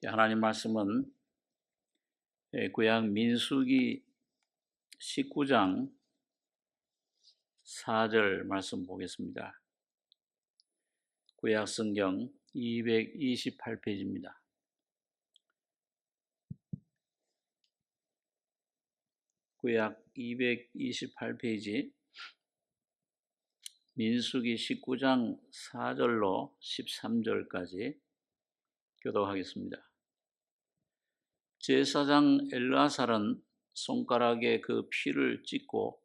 하나님 말씀은 구약 민수기 19장 4절 말씀 보겠습니다. 구약 성경 228페이지입니다. 구약 228페이지 민수기 19장 4절로 13절까지 교독하겠습니다. 제사장 엘르아살은 손가락에 그 피를 찍고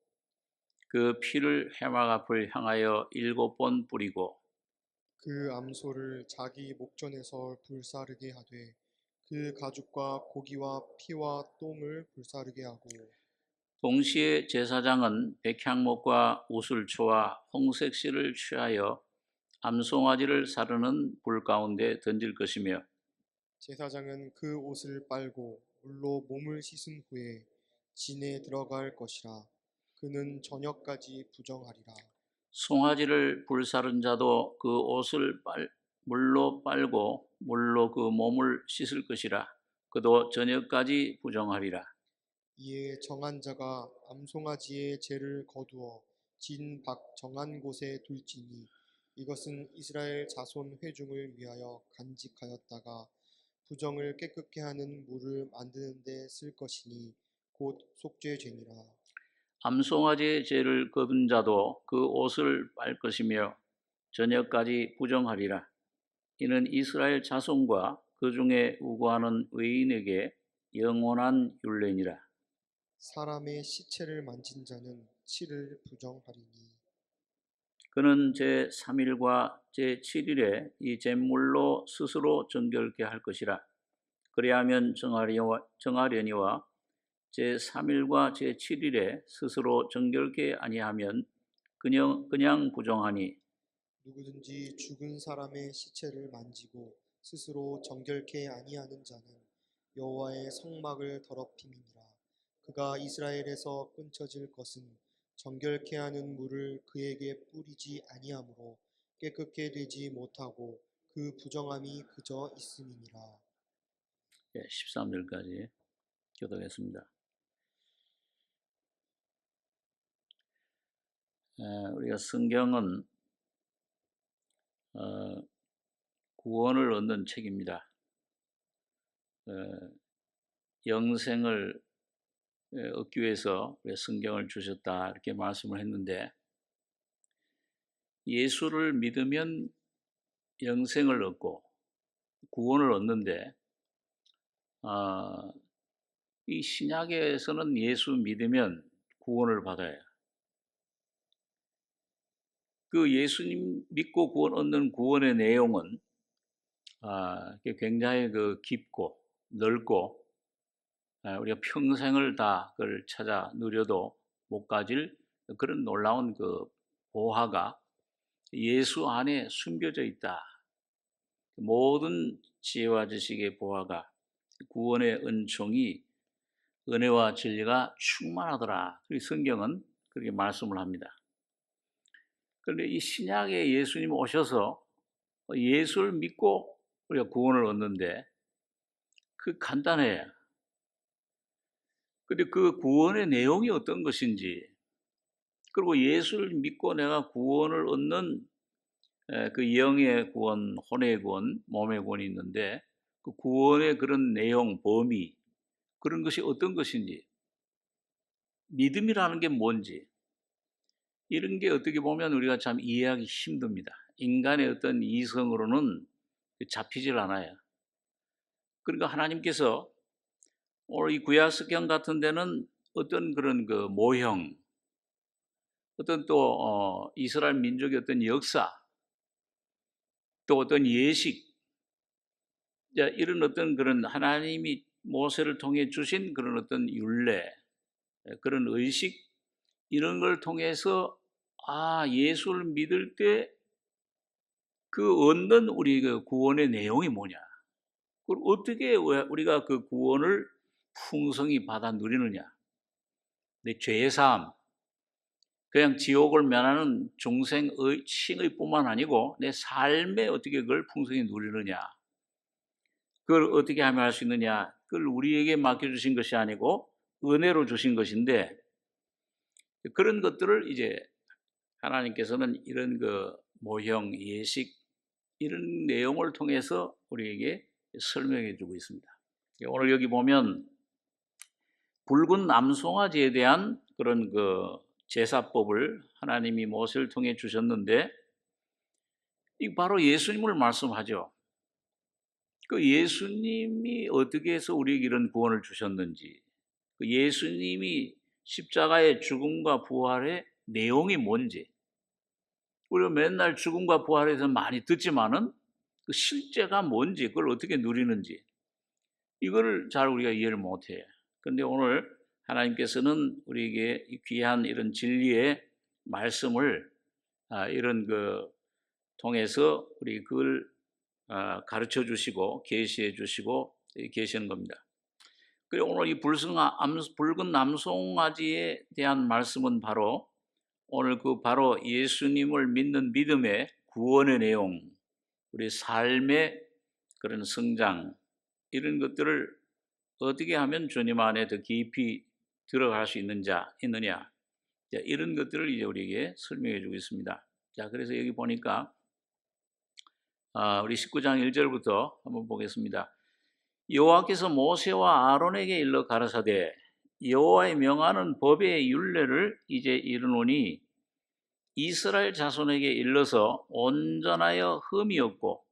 그 피를 회막 앞을 향하여 7번 뿌리고 그 암소를 자기 목전에서 불사르게 하되 그 가죽과 고기와 피와 똥을 불사르게 하고 동시에 제사장은 백향목과 우슬초와 홍색 실을 취하여 암송아지를 사르는 불 가운데 던질 것이며 제사장은 그 옷을 빨고 물로 몸을 씻은 후에 진에 들어갈 것이라. 그는 저녁까지 부정하리라. 송아지를 불사른 자도 그 옷을 물로 빨고 물로 그 몸을 씻을 것이라. 그도 저녁까지 부정하리라. 이에 정한 자가 암송아지의 죄를 거두어 진 밖 정한 곳에 둘지니 이것은 이스라엘 자손 회중을 위하여 간직하였다가 부정을 깨끗게 하는 물을 만드는 데 쓸 것이니 곧 속죄죄니라. 암송아지의 죄를 거둔 자도 그 옷을 빨 것이며 저녁까지 부정하리라. 이는 이스라엘 자손과 그 중에 우고하는 외인에게 영원한 율례니라. 사람의 시체를 만진 자는 7일 부정하리니 그는 제3일과 제7일에 이 잿물로 스스로 정결케 할 것이라. 그리하면 정하려니와 제3일과 제7일에 스스로 정결케 아니하면 그냥 부정하니 누구든지 죽은 사람의 시체를 만지고 스스로 정결케 아니하는 자는 여호와의 성막을 더럽힘이니라. 그가 이스라엘에서 끊쳐질 것은 정결케 하는 물을 그에게 뿌리지 아니하므로 깨끗게 되지 못하고 그 부정함이 그저 있음이니라. 13절까지 교독했습니다. 우리가 성경은 구원을 얻는 책입니다. 영생을 얻기 위해서 성경을 주셨다 이렇게 말씀을 했는데 예수를 믿으면 영생을 얻고 구원을 얻는데 이 신약에서는 예수 믿으면 구원을 받아요. 그 예수님 믿고 구원 얻는 구원의 내용은 굉장히 깊고 넓고 우리가 평생을 다 그걸 찾아 누려도 못 가질 그런 놀라운 그 보화가 예수 안에 숨겨져 있다. 모든 지혜와 지식의 보화가 구원의 은총이 은혜와 진리가 충만하더라. 성경은 그렇게 말씀을 합니다. 그런데 이 신약에 예수님 오셔서 예수를 믿고 우리가 구원을 얻는데 간단해요. 근데 그 구원의 내용이 어떤 것인지 그리고 예수를 믿고 내가 구원을 얻는 그 영의 구원, 혼의 구원, 몸의 구원이 있는데 그 구원의 그런 내용, 범위 그런 것이 어떤 것인지 믿음이라는 게 뭔지 이런 게 어떻게 보면 우리가 참 이해하기 힘듭니다. 인간의 어떤 이성으로는 잡히질 않아요. 그러니까 하나님께서 오늘 이 구약성경 같은 데는 어떤 그런 그 모형, 어떤 또 이스라엘 민족의 어떤 역사, 또 어떤 예식, 이런 어떤 그런 하나님이 모세를 통해 주신 그런 어떤 율례, 그런 의식 이런 걸 통해서 예수를 믿을 때 그 얻는 우리 그 구원의 내용이 뭐냐? 그리고 어떻게 우리가 그 구원을 풍성히 받아 누리느냐? 내 죄의 삶, 그냥 지옥을 면하는 중생의 칭의 뿐만 아니고 내 삶에 어떻게 그걸 풍성히 누리느냐? 그걸 어떻게 하면 할 수 있느냐? 그걸 우리에게 맡겨주신 것이 아니고 은혜로 주신 것인데, 그런 것들을 이제 하나님께서는 이런 그 모형, 예식, 이런 내용을 통해서 우리에게 설명해 주고 있습니다. 오늘 여기 보면 붉은 남송아지에 대한 그런 그 제사법을 하나님이 모세를 통해 주셨는데, 이 바로 예수님을 말씀하죠. 그 예수님이 어떻게 해서 우리에게 이런 구원을 주셨는지, 그 예수님이 십자가의 죽음과 부활의 내용이 뭔지, 우리가 맨날 죽음과 부활에 대해서 많이 듣지만은 그 실제가 뭔지, 그걸 어떻게 누리는지, 이거를 잘 우리가 이해를 못해. 그런데 오늘 하나님께서는 우리에게 이 귀한 이런 진리의 말씀을 이런 그 통해서 우리 그걸 가르쳐 주시고 계시해 주시고 계시는 겁니다. 그리고 오늘 이 붉은 남송아지에 대한 말씀은 바로 오늘 그 바로 예수님을 믿는 믿음의 구원의 내용, 우리 삶의 그런 성장, 이런 것들을 어떻게 하면 주님 안에 더 깊이 들어갈 수 있느냐, 이런 것들을 이제 우리에게 설명해 주고 있습니다. 자, 그래서 여기 보니까 우리 19장 1절부터 한번 보겠습니다. 여호와께서 모세와 아론에게 일러 가라사대 여호와의 명하는 법의 율례를 이제 이르노니 이스라엘 자손에게 일러서 온전하여 흠이 없고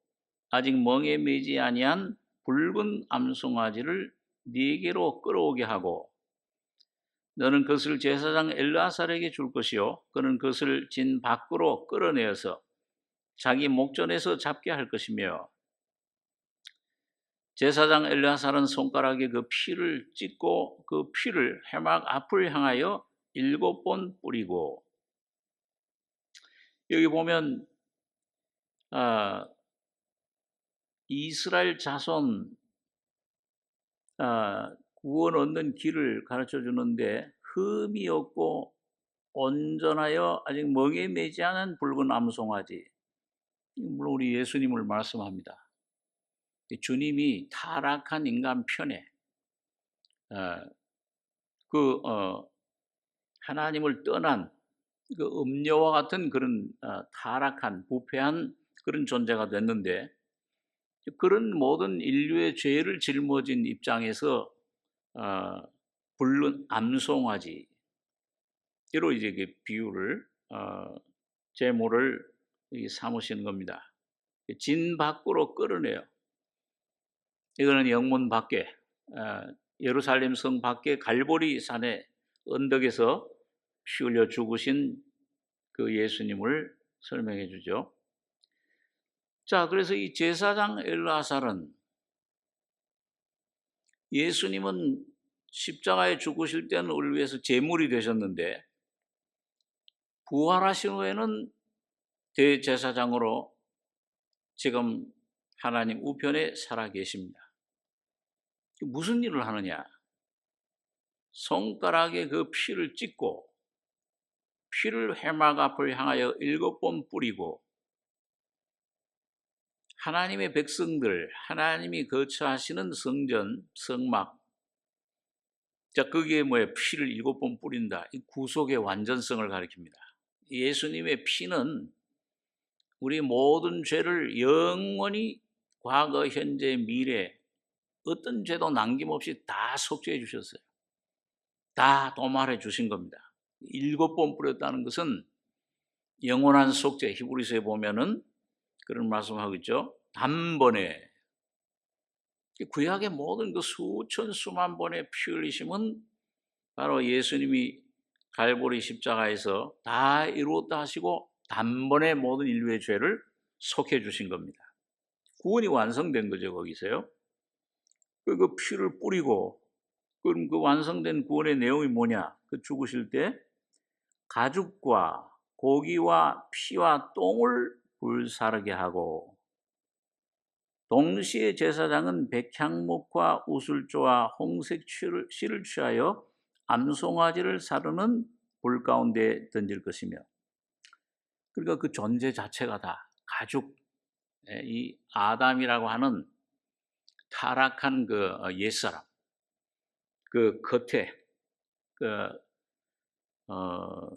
아직 멍에 매지 아니한 붉은 암송아지를 네게로 끌어오게 하고 너는 그것을 제사장 엘르아살에게 줄 것이요 그는 그것을 진 밖으로 끌어내어서 자기 목전에서 잡게 할 것이며 제사장 엘르아살은 손가락에 그 피를 찍고 그 피를 해막 앞을 향하여 7번 뿌리고, 여기 보면 이스라엘 자손 구원 얻는 길을 가르쳐 주는데 흠이 없고 온전하여 아직 멍에 매지 않은 붉은 암송아지, 물론 우리 예수님을 말씀합니다. 주님이 타락한 인간 편에 하나님을 떠난 그 음녀와 같은 그런 타락한 부패한 그런 존재가 됐는데, 그런 모든 인류의 죄를 짊어진 입장에서 붉은 암송아지로 이제 그 비유를 제모를 삼으시는 겁니다. 진 밖으로 끌어내요. 이거는 영문 밖에 예루살렘 성 밖에 갈보리 산의 언덕에서 피 흘려 죽으신 그 예수님을 설명해 주죠. 자, 그래서 이 제사장 엘르아살은 예수님은 십자가에 죽으실 때는 우리를 위해서 제물이 되셨는데 부활하신 후에는 대제사장으로 지금 하나님 우편에 살아 계십니다. 무슨 일을 하느냐? 손가락에 그 피를 찍고 피를 해막 앞을 향하여 7번 뿌리고 하나님의 백성들, 하나님이 거처하시는 성전, 성막, 자, 거기에 피를 7번 뿌린다. 이 구속의 완전성을 가리킵니다. 예수님의 피는 우리 모든 죄를 영원히 과거, 현재, 미래 어떤 죄도 남김없이 다 속죄해 주셨어요. 다 도말해 주신 겁니다. 7번 뿌렸다는 것은 영원한 속죄, 히브리서에 보면은 그런 말씀하고 있죠. 단번에 구약의 모든 그 수천 수만 번의 피 흘리심은 바로 예수님이 갈보리 십자가에서 다 이루었다 하시고 단번에 모든 인류의 죄를 속해 주신 겁니다. 구원이 완성된 거죠, 거기서요. 그 피를 뿌리고, 그럼 그 완성된 구원의 내용이 뭐냐? 그 죽으실 때 가죽과 고기와 피와 똥을 불사르게 하고, 동시에 제사장은 백향목과 우슬조와 홍색 실을 취하여 암송아지를 사르는 불 가운데 던질 것이며, 그러니까 그 존재 자체가 다 가죽, 이 아담이라고 하는 타락한 그 옛사람, 그 겉에 그 어,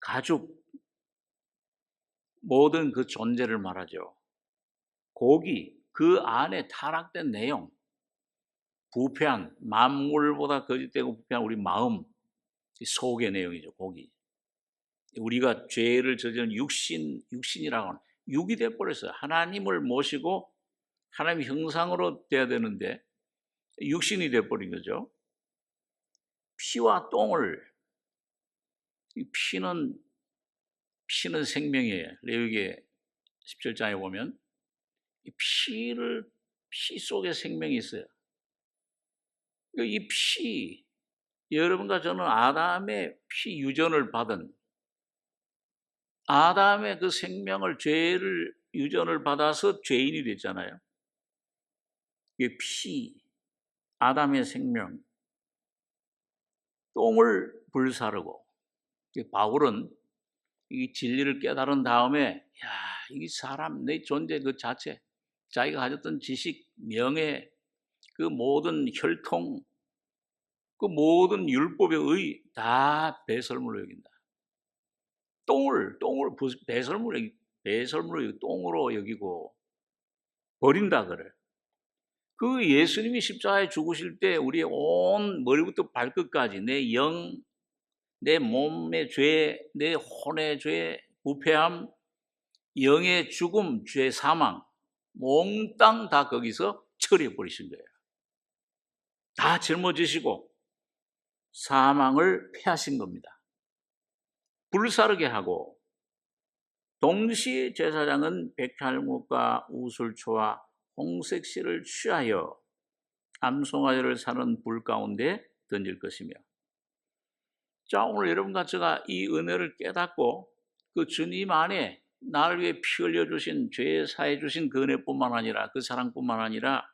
가죽 모든 그 존재를 말하죠. 고기 그 안에 타락된 내용, 부패한 만물보다 거짓되고 부패한 우리 마음 속의 내용이죠. 고기. 우리가 죄를 저지른 육신이라고 하는 육이 돼 버렸어요. 하나님을 모시고 하나님 형상으로 돼야 되는데 육신이 돼 버린 거죠. 피와 똥을 이 피는 생명이에요. 레위기 17장에 보면 이 피 속에 생명이 있어요. 이 피, 여러분과 저는 아담의 피 유전을 받은 아담의 그 생명을 죄를 유전을 받아서 죄인이 됐잖아요. 이게 피, 아담의 생명, 똥을 불사르고 바울은 이 진리를 깨달은 다음에 야, 이 사람 내 존재 그 자체, 자기가 가졌던 지식, 명예, 그 모든 혈통, 그 모든 율법의 의 다 배설물로 여긴다. 똥을 배설물로 똥으로 여기고 버린다 그래. 그 예수님이 십자가에 죽으실 때 우리의 온 머리부터 발끝까지 내 영, 내 몸의 죄, 내 혼의 죄, 부패함, 영의 죽음, 죄 사망, 몽땅 다 거기서 처리해 버리신 거예요. 다 짊어지시고 사망을 패하신 겁니다. 불사르게 하고 동시에 제사장은 백할목과 우술초와 홍색실을 취하여 암송아지를 사는 불 가운데 던질 것이며. 자, 오늘 여러분과 제가 이 은혜를 깨닫고 그 주님 안에 나를 위해 피 흘려주신 죄 사해 주신 그 은혜뿐만 아니라 그 사랑뿐만 아니라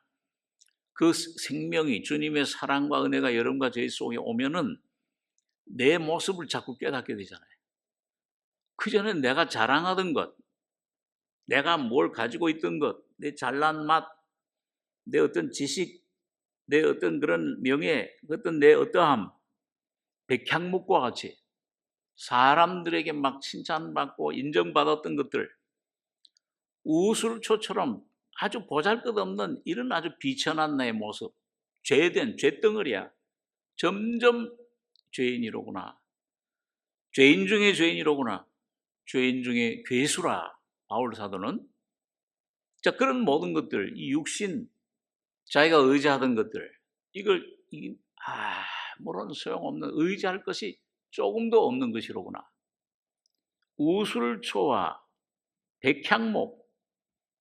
그 생명이 주님의 사랑과 은혜가 여러분과 제 속에 오면은 내 모습을 자꾸 깨닫게 되잖아요. 그전에 내가 자랑하던 것, 내가 뭘 가지고 있던 것, 내 잘난 맛, 내 어떤 지식, 내 어떤 그런 명예, 어떤 내 어떠함, 백향목과 같이 사람들에게 막 칭찬받고 인정받았던 것들, 우술초처럼 아주 보잘것없는 이런 아주 비천한 나의 모습, 죄된 죄덩어리야. 점점 죄인이로구나. 죄인 중에 죄인이로구나. 죄인 중에 괴수라. 바울 사도는. 자, 그런 모든 것들, 이 육신, 자기가 의지하던 것들, 이걸 아무런 소용없는 의지할 것이 조금도 없는 것이로구나. 우술초와 백향목,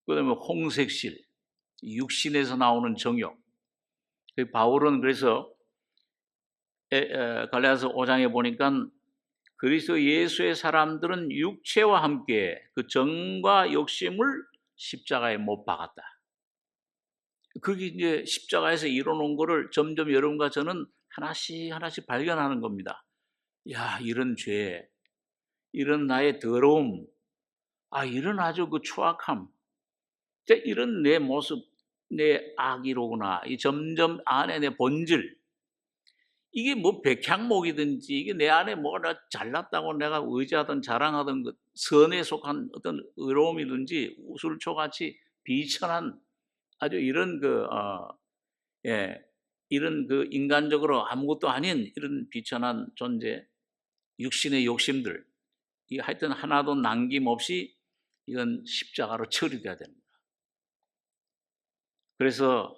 그다음에 홍색실, 육신에서 나오는 정욕. 바울은 그래서 갈라디아서 5장에 보니까 그리스도 예수의 사람들은 육체와 함께 그 정과 욕심을 십자가에 못 박았다. 그게 이제 십자가에서 이뤄놓은 거를 점점 여러분과 저는 하나씩 발견하는 겁니다. 야, 이런 죄, 이런 나의 더러움, 이런 아주 그 추악함, 이런 내 모습, 내 악이로구나. 이 점점 안에 내 본질, 이게 뭐 백향목이든지 이게 내 안에 뭐가 잘났다고 내가 의지하던 자랑하던 것, 선에 속한 어떤 의로움이든지 우술초같이 비천한 아주 이런 이런 그 인간적으로 아무것도 아닌 이런 비천한 존재, 육신의 욕심들, 이 하여튼 하나도 남김없이 이건 십자가로 처리돼야 됩니다. 그래서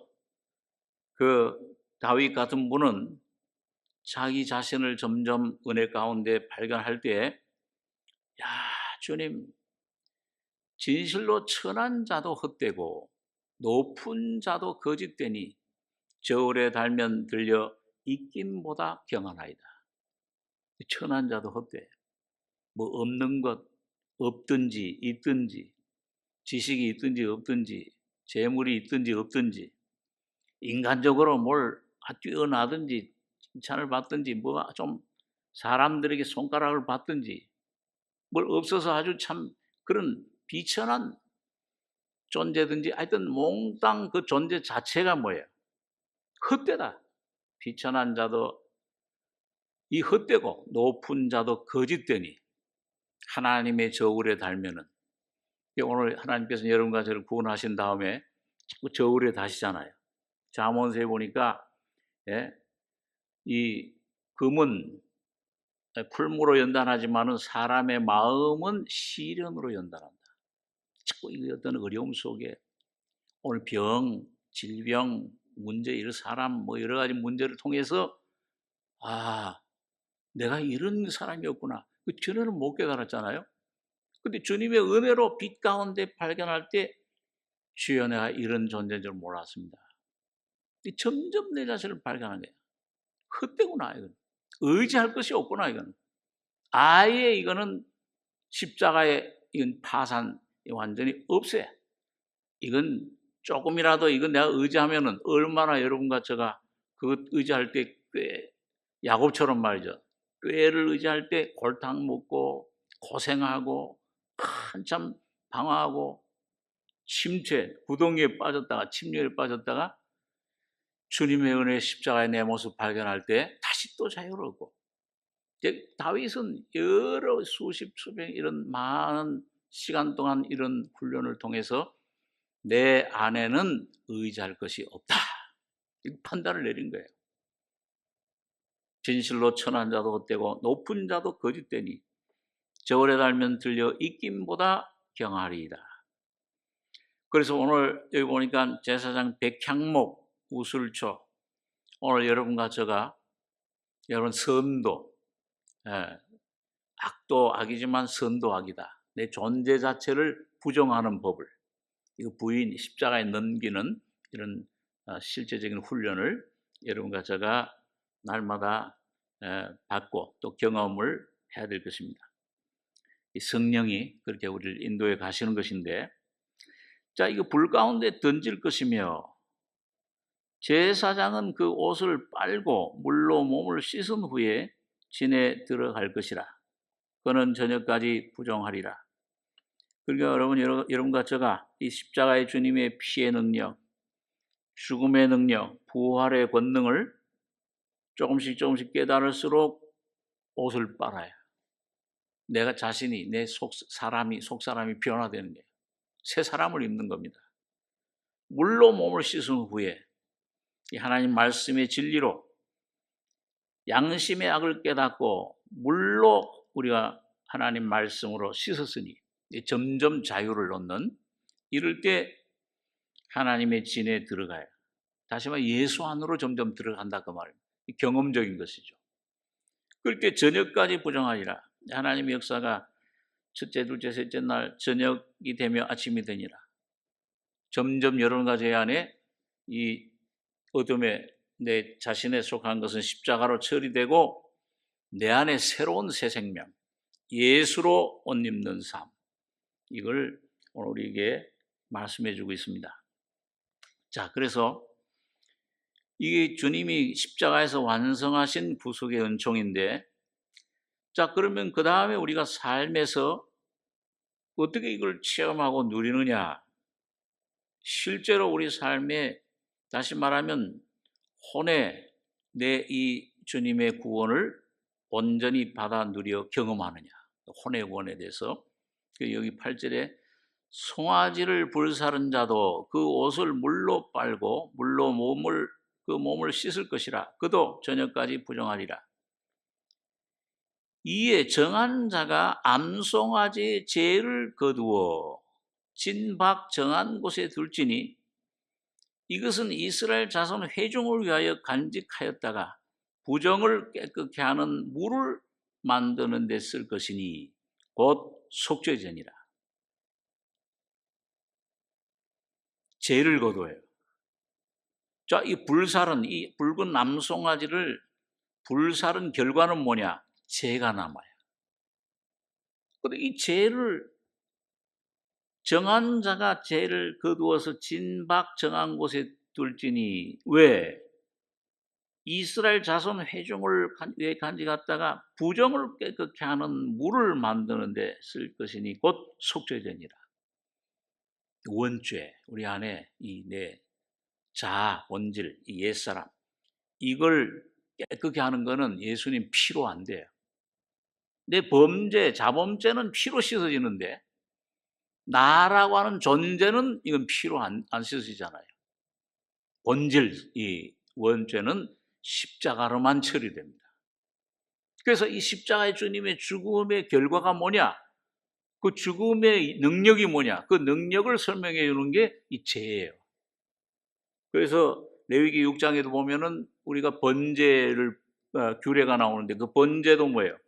그 다윗 같은 분은 자기 자신을 점점 은혜 가운데 발견할 때, 야, 주님, 진실로 천한 자도 헛되고 높은 자도 거짓되니 저울에 달면 들려 입김보다 경하나이다. 천한 자도 헛돼. 뭐 없는 것 없든지 있든지, 지식이 있든지 없든지, 재물이 있든지 없든지, 인간적으로 뭘 뛰어나든지 칭찬을 받든지, 뭐 좀 사람들에게 손가락을 받든지, 뭘 없어서 아주 참 그런 비천한 존재든지 하여튼 몽땅 그 존재 자체가 뭐예요? 헛되다. 비천한 자도 이 헛되고 높은 자도 거짓되니 하나님의 저울에 달면은, 오늘 하나님께서 여러분과 저를 구원하신 다음에 자꾸 저울에 다시잖아요. 잠언서에 보니까 이 금은 풀무로 연단하지만은 사람의 마음은 시련으로 연단한다. 자꾸 이 어떤 어려움 속에 오늘 병, 질병, 문제, 이런 사람 뭐 여러 가지 문제를 통해서 내가 이런 사람이었구나. 그 전에는 못 깨달았잖아요. 근데 주님의 은혜로 빛 가운데 발견할 때 주여 내가 이런 존재인 줄 몰랐습니다. 점점 내 자신을 발견하는 거예요. 헛되구나 이건. 의지할 것이 없구나 이건. 아예 이거는 십자가의 이건 파산 완전히 없어요. 이건 조금이라도 이건 내가 의지하면은 얼마나 여러분과 제가 그것 의지할 때 꽤 야곱처럼 말이죠. 꾀를 의지할 때 골탕 먹고 고생하고 한참 방황하고 침체, 구덩이에 빠졌다가 침륜에 빠졌다가 주님의 은혜 십자가의 내 모습 발견할 때 다시 또 자유를 얻고, 다윗은 여러 수십 수백 이런 많은 시간 동안 이런 훈련을 통해서 내 안에는 의지할 것이 없다, 이 판단을 내린 거예요. 진실로 천한 자도 헛되고 높은 자도 거짓되니 저울에 달면 들려 익김보다 경하리이다. 그래서 오늘 여기 보니까 제사장 백향목 우슬초, 오늘 여러분과 제가 여러분 선도, 악도 악이지만 선도 악이다. 내 존재 자체를 부정하는 법을, 이거 부인 십자가에 넘기는 이런 실제적인 훈련을 여러분과 제가 날마다 받고 또 경험을 해야 될 것입니다. 이 성령이 그렇게 우리를 인도해 가시는 것인데, 자, 이거 불 가운데 던질 것이며 제사장은 그 옷을 빨고 물로 몸을 씻은 후에 진에 들어갈 것이라. 그는 저녁까지 부정하리라. 그러니까 여러분과 제가 이 십자가의 주님의 피의 능력, 죽음의 능력, 부활의 권능을 조금씩 깨달을수록 옷을 빨아요. 내가 자신이 내 속사람이 변화되는 거예요. 새 사람을 입는 겁니다. 물로 몸을 씻은 후에 이 하나님 말씀의 진리로 양심의 악을 깨닫고 물로 우리가 하나님 말씀으로 씻었으니 점점 자유를 얻는, 이럴 때 하나님의 진에 들어가요. 다시 말해 예수 안으로 점점 들어간다 그 말입니다. 경험적인 것이죠. 그럴 때 저녁까지 부정하리라. 하나님의 역사가 첫째, 둘째, 셋째 날 저녁이 되며 아침이 되니라. 점점 여러분과 제 안에 이 어둠에 내 자신에 속한 것은 십자가로 처리되고 내 안에 새로운 새 생명, 예수로 옷 입는 삶, 이걸 오늘 우리에게 말씀해 주고 있습니다. 자, 그래서 이게 주님이 십자가에서 완성하신 구속의 은총인데, 자, 그러면 그 다음에 우리가 삶에서 어떻게 이걸 체험하고 누리느냐? 실제로 우리 삶에, 다시 말하면 혼에 내 이 주님의 구원을 온전히 받아 누려 경험하느냐? 혼의 구원에 대해서 여기 8절에 송아지를 불사른 자도 그 옷을 물로 빨고 물로 몸을 씻을 것이라. 그도 저녁까지 부정하리라. 이에 정한 자가 암송아지의 죄를 거두어 진박 정한 곳에 둘지니 이것은 이스라엘 자손 회중을 위하여 간직하였다가 부정을 깨끗게 하는 물을 만드는 데 쓸 것이니 곧 속죄제니라. 죄를 거두어요. 자, 이 붉은 암송아지를 불사른 결과는 뭐냐? 죄가 남아요. 그런데 이 죄를 정한 자가 죄를 거두어서 진박 정한 곳에 둘지니, 왜? 이스라엘 자손 회중을 간직했다가 부정을 깨끗게 하는 물을 만드는 데 쓸 것이니 곧 속죄제니라. 원죄, 우리 안에 이 내 자아, 본질, 이 옛사람, 이걸 깨끗게 하는 거는 예수님 피로 안 돼요. 내 범죄, 자범죄는 피로 씻어지는데 나라고 하는 존재는 이건 피로 안 씻어지잖아요. 본질, 이 원죄는 십자가로만 처리됩니다. 그래서 이 십자가의 주님의 죽음의 결과가 뭐냐? 그 죽음의 능력이 뭐냐? 그 능력을 설명해 주는 게 이 죄예요. 그래서 레위기 6장에도 보면은 우리가 번제를 규례가 나오는데 그 번제도 뭐예요?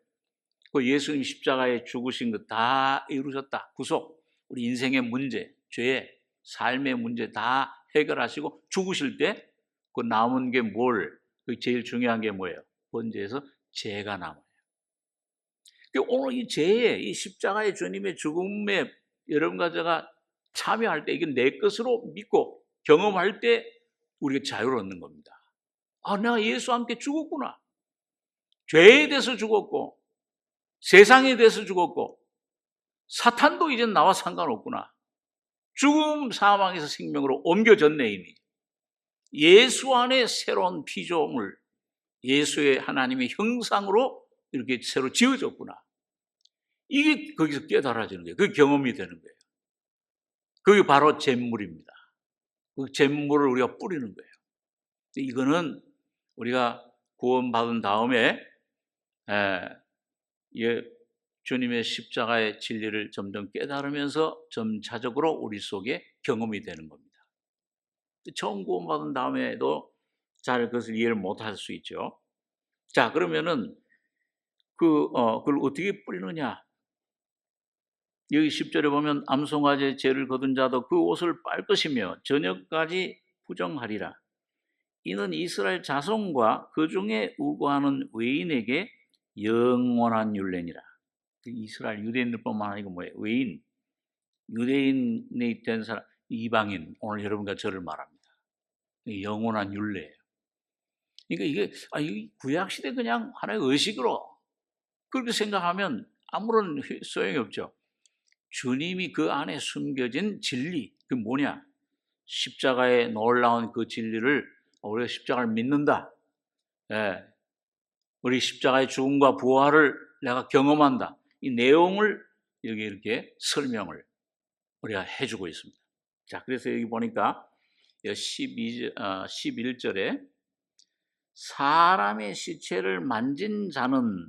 그 예수님 십자가에 죽으신 것 다 이루셨다. 구속, 우리 인생의 문제, 죄, 삶의 문제 다 해결하시고 죽으실 때 그 남은 게 뭘? 그 제일 중요한 게 뭐예요? 번제에서 죄가 남아요. 오늘 이 죄에, 이 십자가의 주님의 죽음에 여러분과 제가 참여할 때 이게 내 것으로 믿고 경험할 때 우리가 자유를 얻는 겁니다. 아, 내가 예수와 함께 죽었구나. 죄에 대해서 죽었고 세상에 대해서 죽었고 사탄도 이제 나와 상관없구나. 죽음 사망에서 생명으로 옮겨졌네 이미. 예수 안에 새로운 피조물, 예수의 하나님의 형상으로 이렇게 새로 지어졌구나. 이게 거기서 깨달아지는 거예요. 그게 경험이 되는 거예요. 그게 바로 잿물입니다. 그 잿물을 우리가 뿌리는 거예요. 이거는 우리가 구원받은 다음에 주님의 십자가의 진리를 점점 깨달으면서 점차적으로 우리 속에 경험이 되는 겁니다. 처음 구원받은 다음에도 잘 그것을 이해를 못할 수 있죠. 자, 그러면은 그걸 어떻게 뿌리느냐? 여기 10절에 보면 암송아지의 죄를 거둔 자도 그 옷을 빨 것이며 저녁까지 부정하리라. 이는 이스라엘 자손과 그 중에 우고하는 외인에게 영원한 율례니라. 이스라엘 유대인들뿐만 아니고 뭐예요? 외인, 유대인이 된 사람, 이방인, 오늘 여러분과 저를 말합니다. 영원한 율례예요. 그러니까 이게 구약시대 그냥 하나의 의식으로 그렇게 생각하면 아무런 소용이 없죠. 주님이 그 안에 숨겨진 진리, 그 뭐냐? 십자가에 놀라운 그 진리를 우리가 십자가를 믿는다. 우리 십자가의 죽음과 부활을 내가 경험한다. 이 내용을 여기 이렇게 설명을 우리가 해주고 있습니다. 자, 그래서 여기 보니까 11절에 사람의 시체를 만진 자는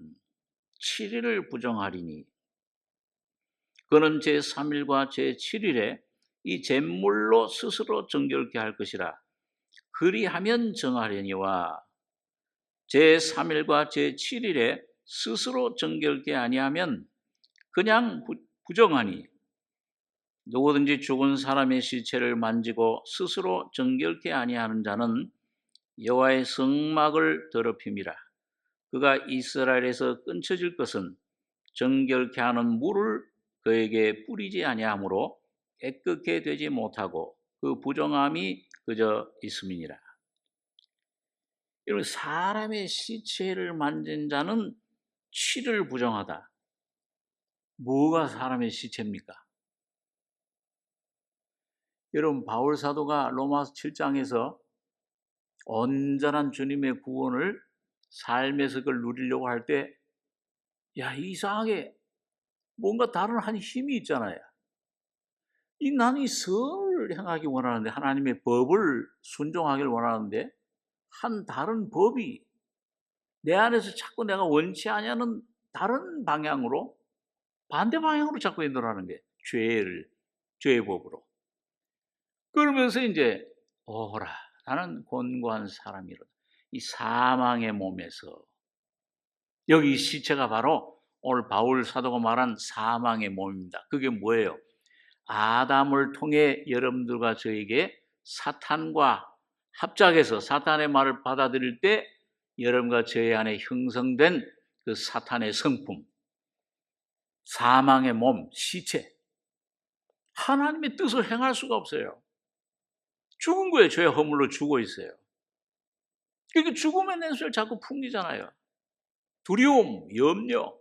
7일을 부정하리니 그는 제3일과 제7일에 이 잿물로 스스로 정결케 할 것이라. 그리하면 정하려니와 제3일과 제7일에 스스로 정결케 아니하면 그냥 부정하니 누구든지 죽은 사람의 시체를 만지고 스스로 정결케 아니하는 자는 여호와의 성막을 더럽힘이라. 그가 이스라엘에서 끊쳐질 것은 정결케 하는 물을 그에게 뿌리지 아니하므로 깨끗게 되지 못하고 그 부정함이 그저 있음이니라. 여러분, 사람의 시체를 만진 자는 7을 부정하다. 뭐가 사람의 시체입니까? 여러분, 바울 사도가 로마서 7장에서 온전한 주님의 구원을 삶에서 그걸 누리려고 할 때, 이상하게 뭔가 다른 한 힘이 있잖아요. 나는 이 선을 행하기 원하는데, 하나님의 법을 순종하기를 원하는데, 한 다른 법이 내 안에서 자꾸 내가 원치 않냐는 다른 방향으로, 반대 방향으로 자꾸 인도하는 게 죄의 법으로. 그러면서 이제 오라, 나는 곤고한 사람이로다. 이 사망의 몸에서, 여기 시체가 바로 오늘 바울 사도가 말한 사망의 몸입니다. 그게 뭐예요? 아담을 통해 여러분들과 저에게 사탄과 합작해서 사탄의 말을 받아들일 때 여러분과 저희 안에 형성된 그 사탄의 성품, 사망의 몸, 시체, 하나님의 뜻을 행할 수가 없어요. 죽은 거예요. 죄의 허물로 죽어 있어요. 그러니까 죽음의 냉수를 자꾸 풍기잖아요. 두려움, 염려,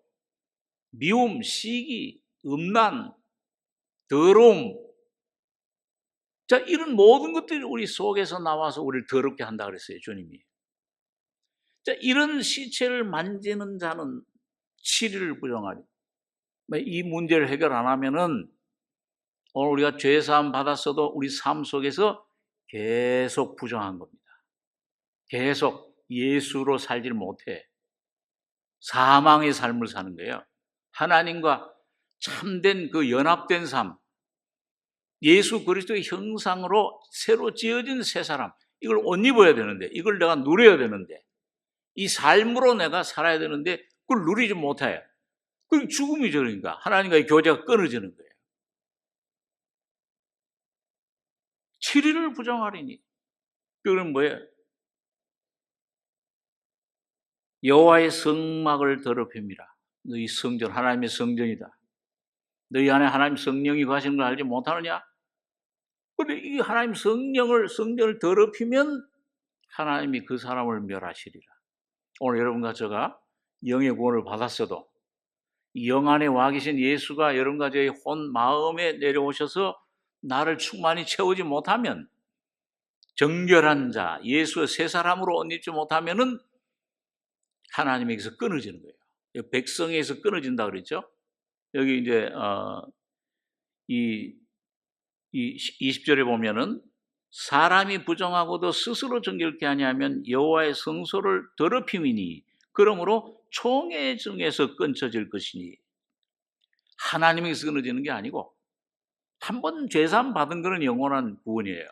미움, 시기, 음란, 더러움, 자, 이런 모든 것들이 우리 속에서 나와서 우리를 더럽게 한다 그랬어요, 주님이. 자, 이런 시체를 만지는 자는 7일을 부정하리. 이 문제를 해결 안 하면은 오늘 우리가 죄사함 받았어도 우리 삶 속에서 계속 부정한 겁니다. 계속 예수로 살지를 못해. 사망의 삶을 사는 거예요. 하나님과 참된 그 연합된 삶, 예수 그리스도의 형상으로 새로 지어진 새 사람, 이걸 옷 입어야 되는데, 이걸 내가 누려야 되는데, 이 삶으로 내가 살아야 되는데 그걸 누리지 못해. 그럼 죽음이 저러니까 하나님과의 교제가 끊어지는 거예요. 7일을 부정하리니, 그건 뭐예요? 여호와의 성막을 더럽힙니다. 너희 성전, 하나님의 성전이다. 너희 안에 하나님 성령이 거하시는 걸 알지 못하느냐? 그런데 이 하나님 성전을 더럽히면 하나님이 그 사람을 멸하시리라. 오늘 여러분과 제가 영의 구원을 받았어도 이 영 안에 와 계신 예수가 여러분과 저의 혼 마음에 내려오셔서 나를 충만히 채우지 못하면, 정결한 자, 예수의 새 사람으로 옷 입지 못하면은 하나님에게서 끊어지는 거예요. 백성에서 끊어진다 그랬죠. 여기 이제 이 20절에 보면은 사람이 부정하고도 스스로 정결케 하냐면 여호와의 성소를 더럽힘이니 그러므로 총회 중에서 끊쳐질 것이니, 하나님에게서 끊어지는 게 아니고 한 번 죄사함 받은 거는 영원한 구원이에요.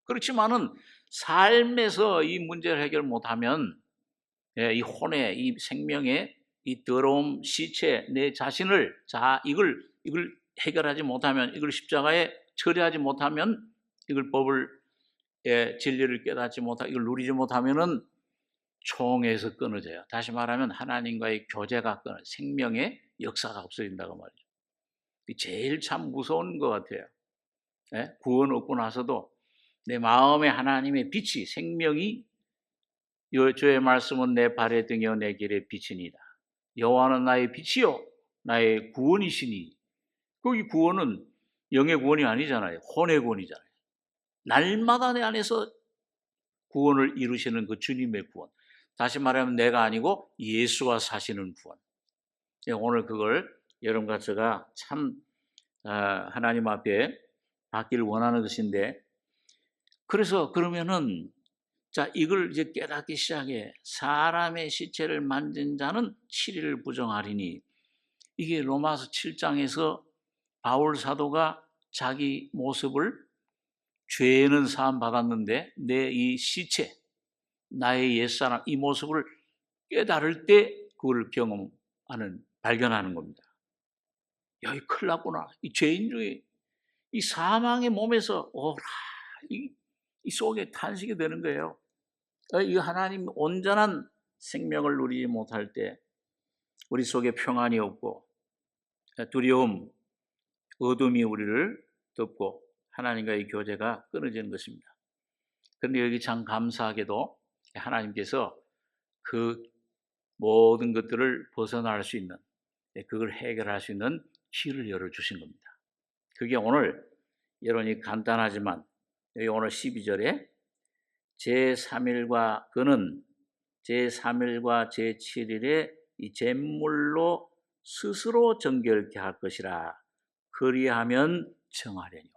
그렇지만은 삶에서 이 문제를 해결 못하면 이 혼의, 이 생명의 이 더러움, 시체, 내 자신을 이걸 해결하지 못하면, 이걸 십자가에 처리하지 못하면, 이걸 법을 진리를 깨닫지 못하고 이걸 누리지 못하면은 총에서 끊어져요. 다시 말하면 하나님과의 교제가 생명의 역사가 없어진다고 말이죠. 제일 참 무서운 것 같아요. 구원 얻고 나서도 내 마음에 하나님의 빛이, 생명이, 주의 말씀은 내 발의 등이요 내 길의 빛이니이다. 여호와는 나의 빛이요 나의 구원이시니. 거기 구원은 영의 구원이 아니잖아요. 혼의 구원이잖아요. 날마다 내 안에서 구원을 이루시는 그 주님의 구원. 다시 말하면 내가 아니고 예수와 사시는 구원. 오늘 그걸 여러분과 제가 참 하나님 앞에 받기를 원하는 것인데, 그래서 그러면은 자, 이걸 이제 깨닫기 시작해. 사람의 시체를 만진 자는 7일을 부정하리니. 이게 로마서 7장에서 바울 사도가 자기 모습을, 죄는 사함 받았는데 내 이 시체, 나의 옛사람, 이 모습을 깨달을 때 그걸 발견하는 겁니다. 야, 이 큰일 났구나. 이 죄인 중에 이 사망의 몸에서 오라, 이 속에 탄식이 되는 거예요. 이 하나님 온전한 생명을 누리지 못할 때 우리 속에 평안이 없고 두려움, 어둠이 우리를 덮고 하나님과의 교제가 끊어지는 것입니다. 그런데 여기 참 감사하게도 하나님께서 그 모든 것들을 벗어날 수 있는, 그걸 해결할 수 있는 길을 열어주신 겁니다. 그게 오늘 여러분이 간단하지만 여기 오늘 12절에 제3일과 그는 제3일과 제7일에 이 제물로 스스로 정결케 할 것이라. 그리하면 정하려니와.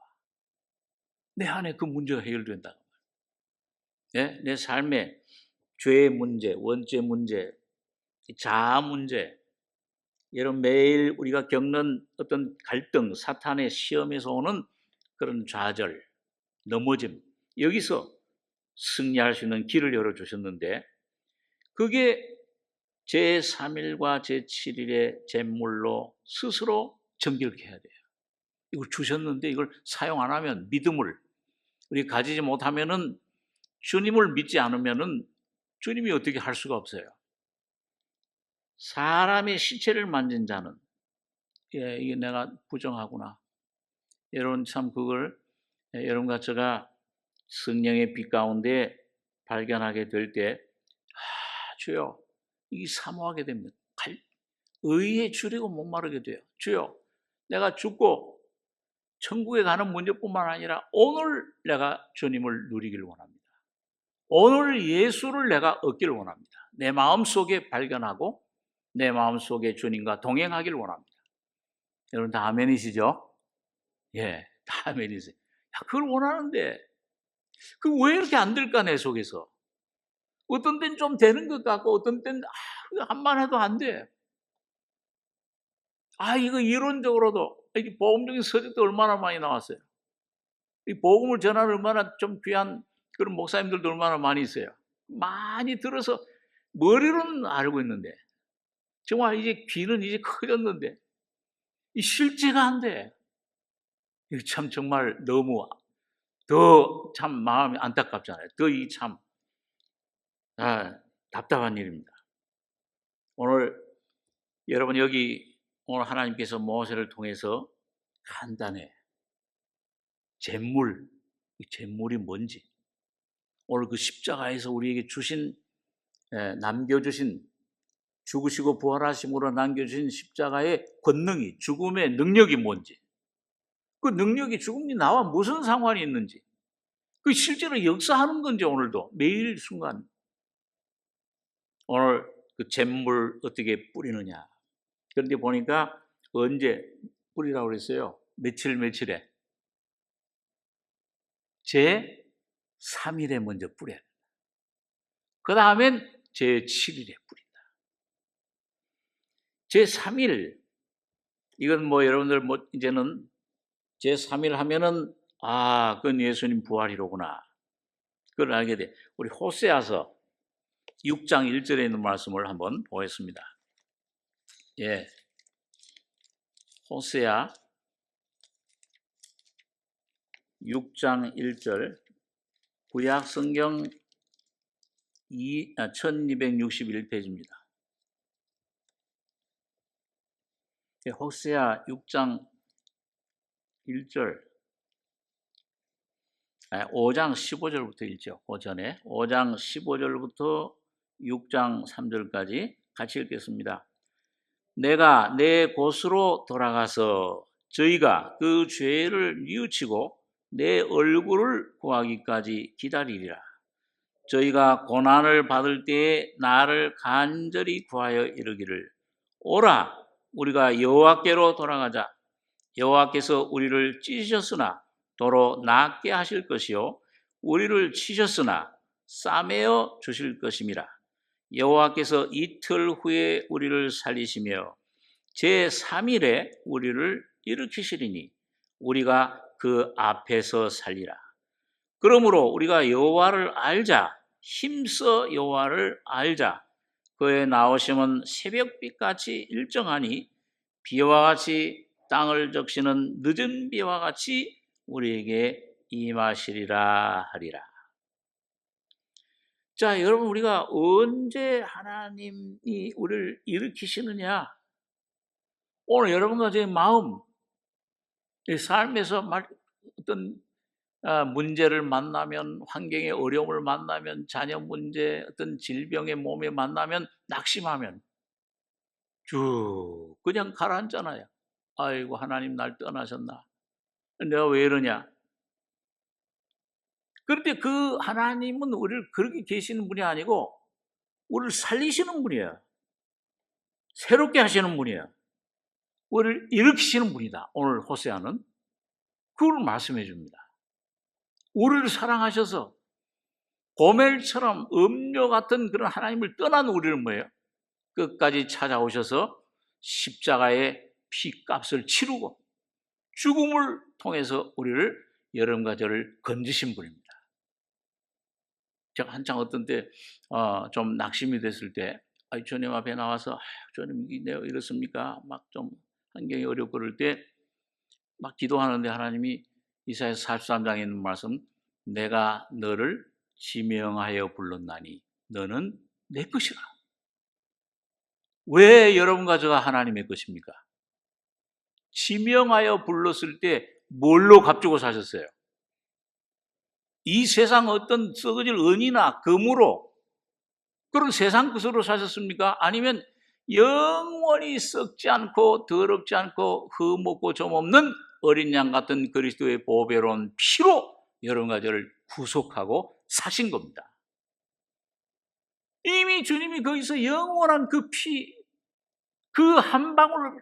내 안에 그 문제가 해결된다. 내 삶의 죄의 문제, 원죄 문제, 자아 문제, 여러분 매일 우리가 겪는 어떤 갈등, 사탄의 시험에서 오는 그런 좌절, 넘어짐, 여기서 승리할 수 있는 길을 열어주셨는데, 그게 제3일과 제7일의 제물로 스스로 정결케 해야 돼요. 이걸 주셨는데 이걸 사용 안 하면, 믿음을 우리 가지지 못하면은, 주님을 믿지 않으면은 주님이 어떻게 할 수가 없어요. 사람의 시체를 만진 자는, 이게 내가 부정하구나. 여러분 참 그걸 여러분과 제가 성령의 빛 가운데 발견하게 될 때, 주여, 이게 사모하게 됩니다. 의에 줄이고 목마르게 돼요. 주여, 내가 죽고 천국에 가는 문제뿐만 아니라 오늘 내가 주님을 누리길 원합니다. 오늘 예수를 내가 얻기를 원합니다. 내 마음속에 발견하고 내 마음속에 주님과 동행하길 원합니다. 여러분 다 아멘이시죠? 예, 다 아멘이세요. 야, 그걸 원하는데 그 왜 이렇게 안 될까 내 속에서? 어떤 때는 좀 되는 것 같고 어떤 때는 한만 해도 안 돼. 이거 이론적으로도 이 복음적인 서적도 얼마나 많이 나왔어요. 이 복음을 전하는 얼마나 좀 귀한 그런 목사님들도 얼마나 많이 있어요. 많이 들어서 머리로는 알고 있는데 정말 이제 귀는 이제 커졌는데 이 실제가 안 돼. 이거 참 정말 너무 더 참 마음이 안타깝잖아요. 더 이 참 답답한 일입니다. 오늘 여러분 여기 오늘 하나님께서 모세를 통해서 간단해 잼물, 이 잼물이 뭔지 오늘 그 십자가에서 우리에게 주신 남겨주신 죽으시고 부활하심으로 남겨주신 십자가의 권능이 죽음의 능력이 뭔지 그 능력이 죽음이 나와 무슨 상관이 있는지 그 실제로 역사하는 건지 오늘도 매일 순간 오늘 그 잼물 어떻게 뿌리느냐 그런데 보니까 언제 뿌리라고 그랬어요? 며칠에 제 3일에 먼저 뿌려야 된다. 그 다음엔 제 7일에 뿌린다. 제 3일 이건 뭐 여러분들 뭐 이제는 제 3일 하면은 그건 예수님 부활이로구나. 그걸 알게 돼. 우리 호세아서 6장 1절에 있는 말씀을 한번 보겠습니다. 예. 호세아 6장 1절 구약 성경 1261페이지입니다. 호세아 6장 1절 5장 15절부터 읽죠. 그 전에 5장 15절부터 6장 3절까지 같이 읽겠습니다. 내가 내 곳으로 돌아가서 저희가 그 죄를 뉘우치고 내 얼굴을 구하기까지 기다리리라. 저희가 고난을 받을 때에 나를 간절히 구하여 이르기를 오라 우리가 여호와께로 돌아가자. 여호와께서 우리를 찢으셨으나 도로 낫게 하실 것이요 우리를 치셨으나 싸매어 주실 것임이라. 여호와께서 이틀 후에 우리를 살리시며 제3일에 우리를 일으키시리니 우리가 그 앞에서 살리라. 그러므로 우리가 여호와를 알자. 힘써 여호와를 알자. 그의 나오심은 새벽빛같이 일정하니 비와 같이 땅을 적시는 늦은 비와 같이 우리에게 임하시리라 하리라. 자, 여러분 우리가 언제 하나님이 우리를 일으키시느냐? 오늘 여러분과 제 마음, 삶에서 어떤 문제를 만나면, 환경의 어려움을 만나면, 자녀 문제, 어떤 질병의 몸에 만나면, 낙심하면 쭉 그냥 가라앉잖아요. 아이고 하나님 날 떠나셨나? 내가 왜 이러냐? 그런데 그 하나님은 우리를 그렇게 계시는 분이 아니고 우리를 살리시는 분이에요. 새롭게 하시는 분이에요. 우리를 일으키시는 분이다. 오늘 호세아는 그걸 말씀해 줍니다. 우리를 사랑하셔서 고멜처럼 음료 같은 그런 하나님을 떠난 우리를 뭐예요? 끝까지 찾아오셔서 십자가의 피값을 치르고 죽음을 통해서 우리를 여러분과 저를 건지신 분입니다. 제가 한창 어떤 때 좀 낙심이 됐을 때 주님 앞에 나와서 주님 내가 이렇습니까? 막 좀 환경이 어렵고 그럴 때 막 기도하는데 하나님이 이사야서 43장에 있는 말씀 내가 너를 지명하여 불렀나니 너는 내 것이라. 왜 여러분과 저가 하나님의 것입니까? 지명하여 불렀을 때 뭘로 값주고 사셨어요? 이 세상 어떤 썩어질 은이나 금으로 그런 세상 것으로 사셨습니까? 아니면 영원히 썩지 않고 더럽지 않고 흠없고 점 없는 어린 양 같은 그리스도의 보배로운 피로 여러분과 저를 구속하고 사신 겁니다. 이미 주님이 거기서 영원한 그 피, 그 한 방울,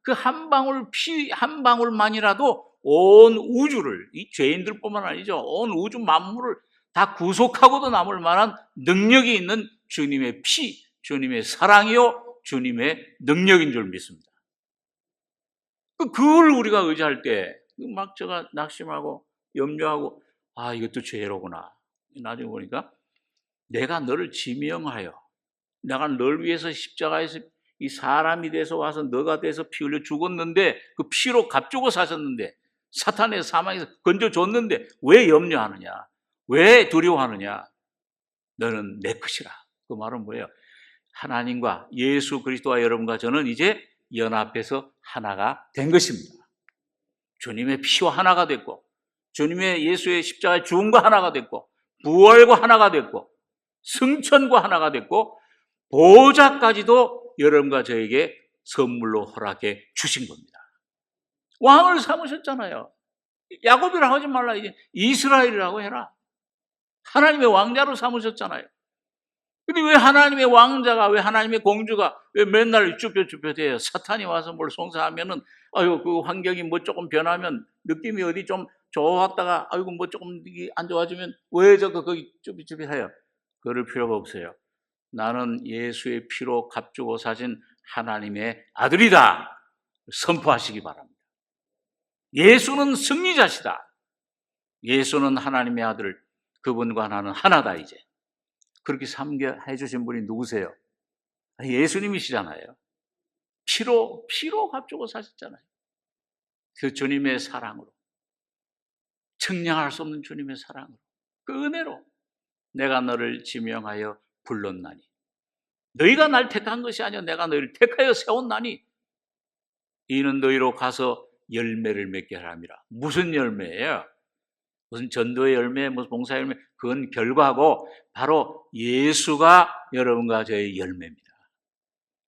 그 한 방울 피 한 방울만이라도 온 우주를, 이 죄인들뿐만 아니죠, 온 우주 만물을 다 구속하고도 남을 만한 능력이 있는 주님의 피, 주님의 사랑이요 주님의 능력인 줄 믿습니다. 그걸 우리가 의지할 때 막 제가 낙심하고 염려하고, 아, 이것도 죄로구나. 나중에 보니까 내가 너를 지명하여, 내가 널 위해서 십자가에서 이 사람이 돼서 와서 너가 돼서 피 흘려 죽었는데, 그 피로 값주고 사셨는데, 사탄의 사망에서 건져줬는데 왜 염려하느냐, 왜 두려워하느냐, 너는 내 것이라. 그 말은 뭐예요? 하나님과 예수 그리스도와 여러분과 저는 이제 연합해서 하나가 된 것입니다. 주님의 피와 하나가 됐고, 주님의 예수의 십자가의 죽음과 하나가 됐고, 부활과 하나가 됐고, 승천과 하나가 됐고, 보좌까지도 여러분과 저에게 선물로 허락해 주신 겁니다. 왕을 삼으셨잖아요. 야곱이라고 하지 말라, 이제 이스라엘이라고 해라. 하나님의 왕자로 삼으셨잖아요. 근데 왜 하나님의 왕자가, 왜 하나님의 공주가 왜 맨날 쭈뼛쭈뼛해요? 사탄이 와서 뭘 송사하면은, 아유, 그 환경이 뭐 조금 변하면, 느낌이 어디 좀 좋았다가, 아이고, 뭐 조금 안 좋아지면, 왜 저거 거기 쭈뼛쭈뼛해요? 그럴 필요가 없어요. 나는 예수의 피로 값주고 사신 하나님의 아들이다. 선포하시기 바랍니다. 예수는 승리자시다. 예수는 하나님의 아들, 그분과 나는 하나다, 이제. 그렇게 삼게 해주신 분이 누구세요? 예수님이시잖아요. 피로 값주고 사셨잖아요. 그 주님의 사랑으로, 측량할 수 없는 주님의 사랑으로, 그 은혜로 내가 너를 지명하여 불렀나니, 너희가 날 택한 것이 아니라 내가 너희를 택하여 세웠나니, 이는 너희로 가서 열매를 맺게 하람이라. 무슨 열매예요? 무슨 전도의 열매, 무슨 봉사의 열매, 그건 결과고 바로 예수가 여러분과 저의 열매입니다.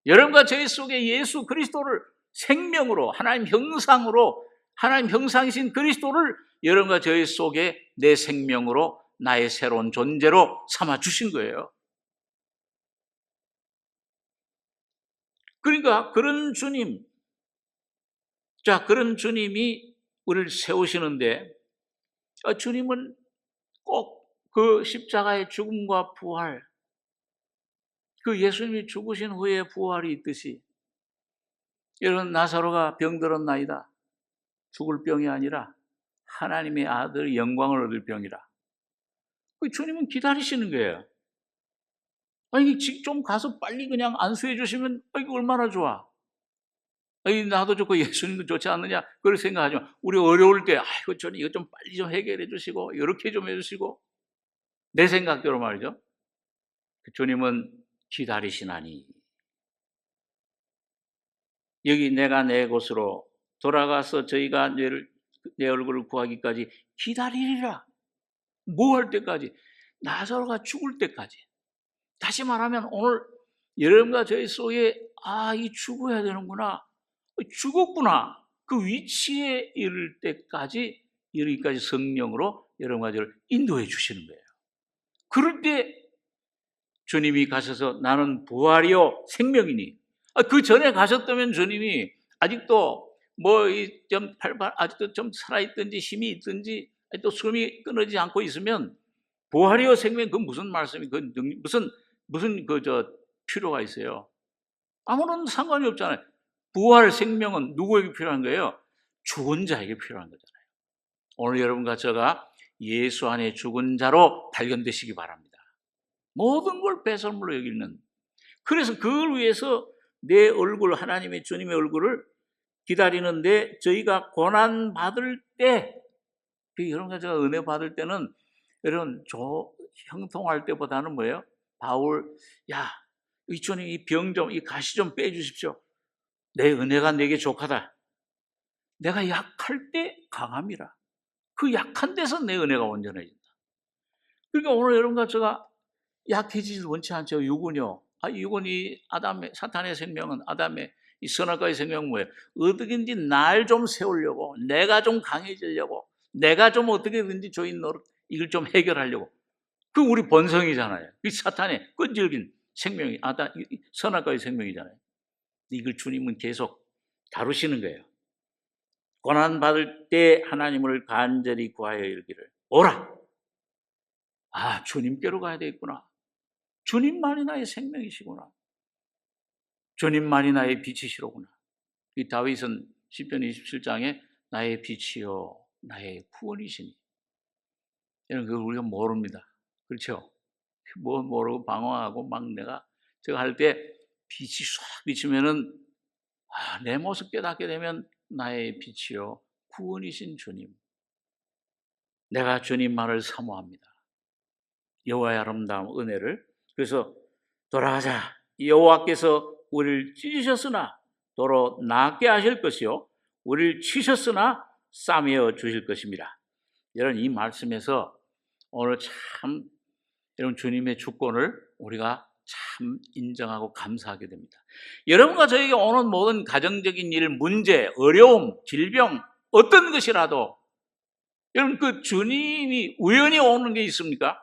여러분과 저희 속에 예수 그리스도를 생명으로, 하나님 형상으로, 하나님 형상이신 그리스도를 여러분과 저희 속에 내 생명으로, 나의 새로운 존재로 삼아 주신 거예요. 그러니까 그런 주님, 그런 주님이 우리를 세우시는데, 주님은 꼭 그 십자가의 죽음과 부활, 그 예수님이 죽으신 후에 부활이 있듯이, 여러분, 나사로가 병들었나이다. 죽을 병이 아니라 하나님의 아들의 영광을 얻을 병이라. 주님은 기다리시는 거예요. 아니, 좀 가서 빨리 그냥 안수해 주시면, 이거 얼마나 좋아. 아니, 나도 좋고 예수님도 좋지 않느냐, 그렇게 생각하지만, 우리 어려울 때, 아이고, 저는 이거 좀 빨리 좀 해결해 주시고, 이렇게 좀 해주시고, 내 생각대로 말이죠. 주님은 기다리시나니, 여기 내가 내 곳으로 돌아가서 저희가 내 얼굴을 구하기까지 기다리리라. 뭐 할 때까지? 나사로가 죽을 때까지. 다시 말하면 오늘 여러분과 저희 속에, 이 죽어야 되는구나, 죽었구나, 그 위치에 이를 때까지, 이르기까지 성령으로 여러분과 저를 인도해 주시는 거예요. 그럴 때 주님이 가셔서 나는 부활이요 생명이니, 그 전에 가셨다면 주님이 아직도 아직도 좀 살아있든지 힘이 있든지 또 숨이 끊어지지 않고 있으면, 부활이요 생명, 그 무슨 말씀이, 무슨 필요가 있어요? 아무런 상관이 없잖아요. 부활 생명은 누구에게 필요한 거예요? 죽은 자에게 필요한 거잖아요. 오늘 여러분과 제가 예수 안에 죽은 자로 발견되시기 바랍니다. 모든 걸 배설물로 여기는. 그래서 그걸 위해서 내 얼굴, 하나님의 주님의 얼굴을 기다리는데, 저희가 고난 받을 때, 여러분과 제가 은혜 받을 때는, 여러분 형통할 때보다는 뭐예요? 바울, 이 주님 이 병 좀, 이 가시 좀 빼주십시오. 내 은혜가 내게 족하다. 내가 약할 때 강함이라. 그 약한 데서 내 은혜가 온전해진다. 그러니까 오늘 여러분과 제가 약해지지 원치 않죠. 육은요. 육은이 사탄의 생명은 아담의 이 선악과의 생명은 뭐예요? 어떻게든지 날 좀 세우려고, 내가 좀 강해지려고, 내가 좀 어떻게든지 조인 노릇 이걸 좀 해결하려고. 그 우리 본성이잖아요. 이 사탄의 끈질긴 생명이 선악과의 생명이잖아요. 이걸 주님은 계속 다루시는 거예요. 고난 받을 때 하나님을 간절히 구하여 이르기를 오라. 주님께로 가야 되겠구나. 주님만이 나의 생명이시구나. 주님만이 나의 빛이시로구나. 이 다윗은 시편 27장에 나의 빛이요 나의 구원이시니. 이런 걸 우리가 모릅니다. 그렇죠? 뭐 모르고 방황하고 막 내가 제가 할 때 빛이 쏙 비치면은 내 모습 깨닫게 되면 나의 빛이요 구원이신 주님. 내가 주님만을 사모합니다. 여호와의 아름다운 은혜를. 그래서 돌아가자. 여호와께서 우리를 찢으셨으나 도로 낫게 하실 것이요 우리를 치셨으나 싸매어 주실 것입니다. 여러분 이 말씀에서 오늘 참 여러분 주님의 주권을 우리가 참 인정하고 감사하게 됩니다. 여러분과 저에게 오는 모든 가정적인 일, 문제, 어려움, 질병 어떤 것이라도 여러분 그 주님이 우연히 오는 게 있습니까?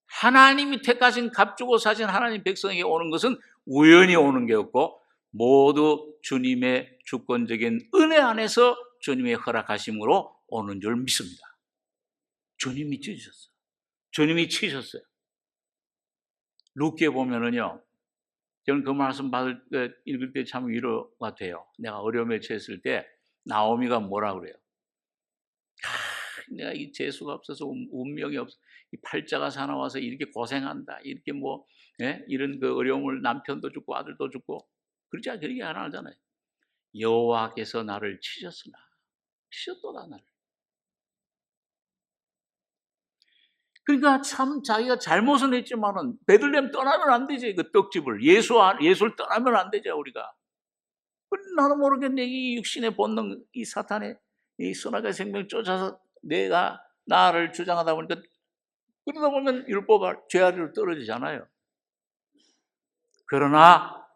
하나님이 택하신 값주고 사신 하나님 백성에게 오는 것은 우연히 오는 게 없고 모두 주님의 주권적인 은혜 안에서 주님의 허락하심으로 오는 줄 믿습니다. 주님이 찢으셨어요. 주님이 치셨어요. 루키에 보면은요, 저는 그 말씀 읽을 때 참 위로가 돼요. 내가 어려움에 처했을 때 나오미가 뭐라 그래요? 내가 이 재수가 없어서 운명이 없어. 이 팔자가 사나워서 이렇게 고생한다. 이렇게 이런 그 어려움을 남편도 죽고 아들도 죽고 그렇게 안 하잖아요. 여호와께서 나를 치셨도다 나를. 그러니까 참 자기가 잘못은 했지만은 베들레헴 떠나면 안 되지. 그 떡집을 예수를 떠나면 안 되죠 우리가. 나도 모르게 이 육신의 본능, 이 사탄의 이 선악의 생명 쫓아서 내가 나를 주장하다 보니까 그러다 보면 율법과 죄아리로 떨어지잖아요. 그러나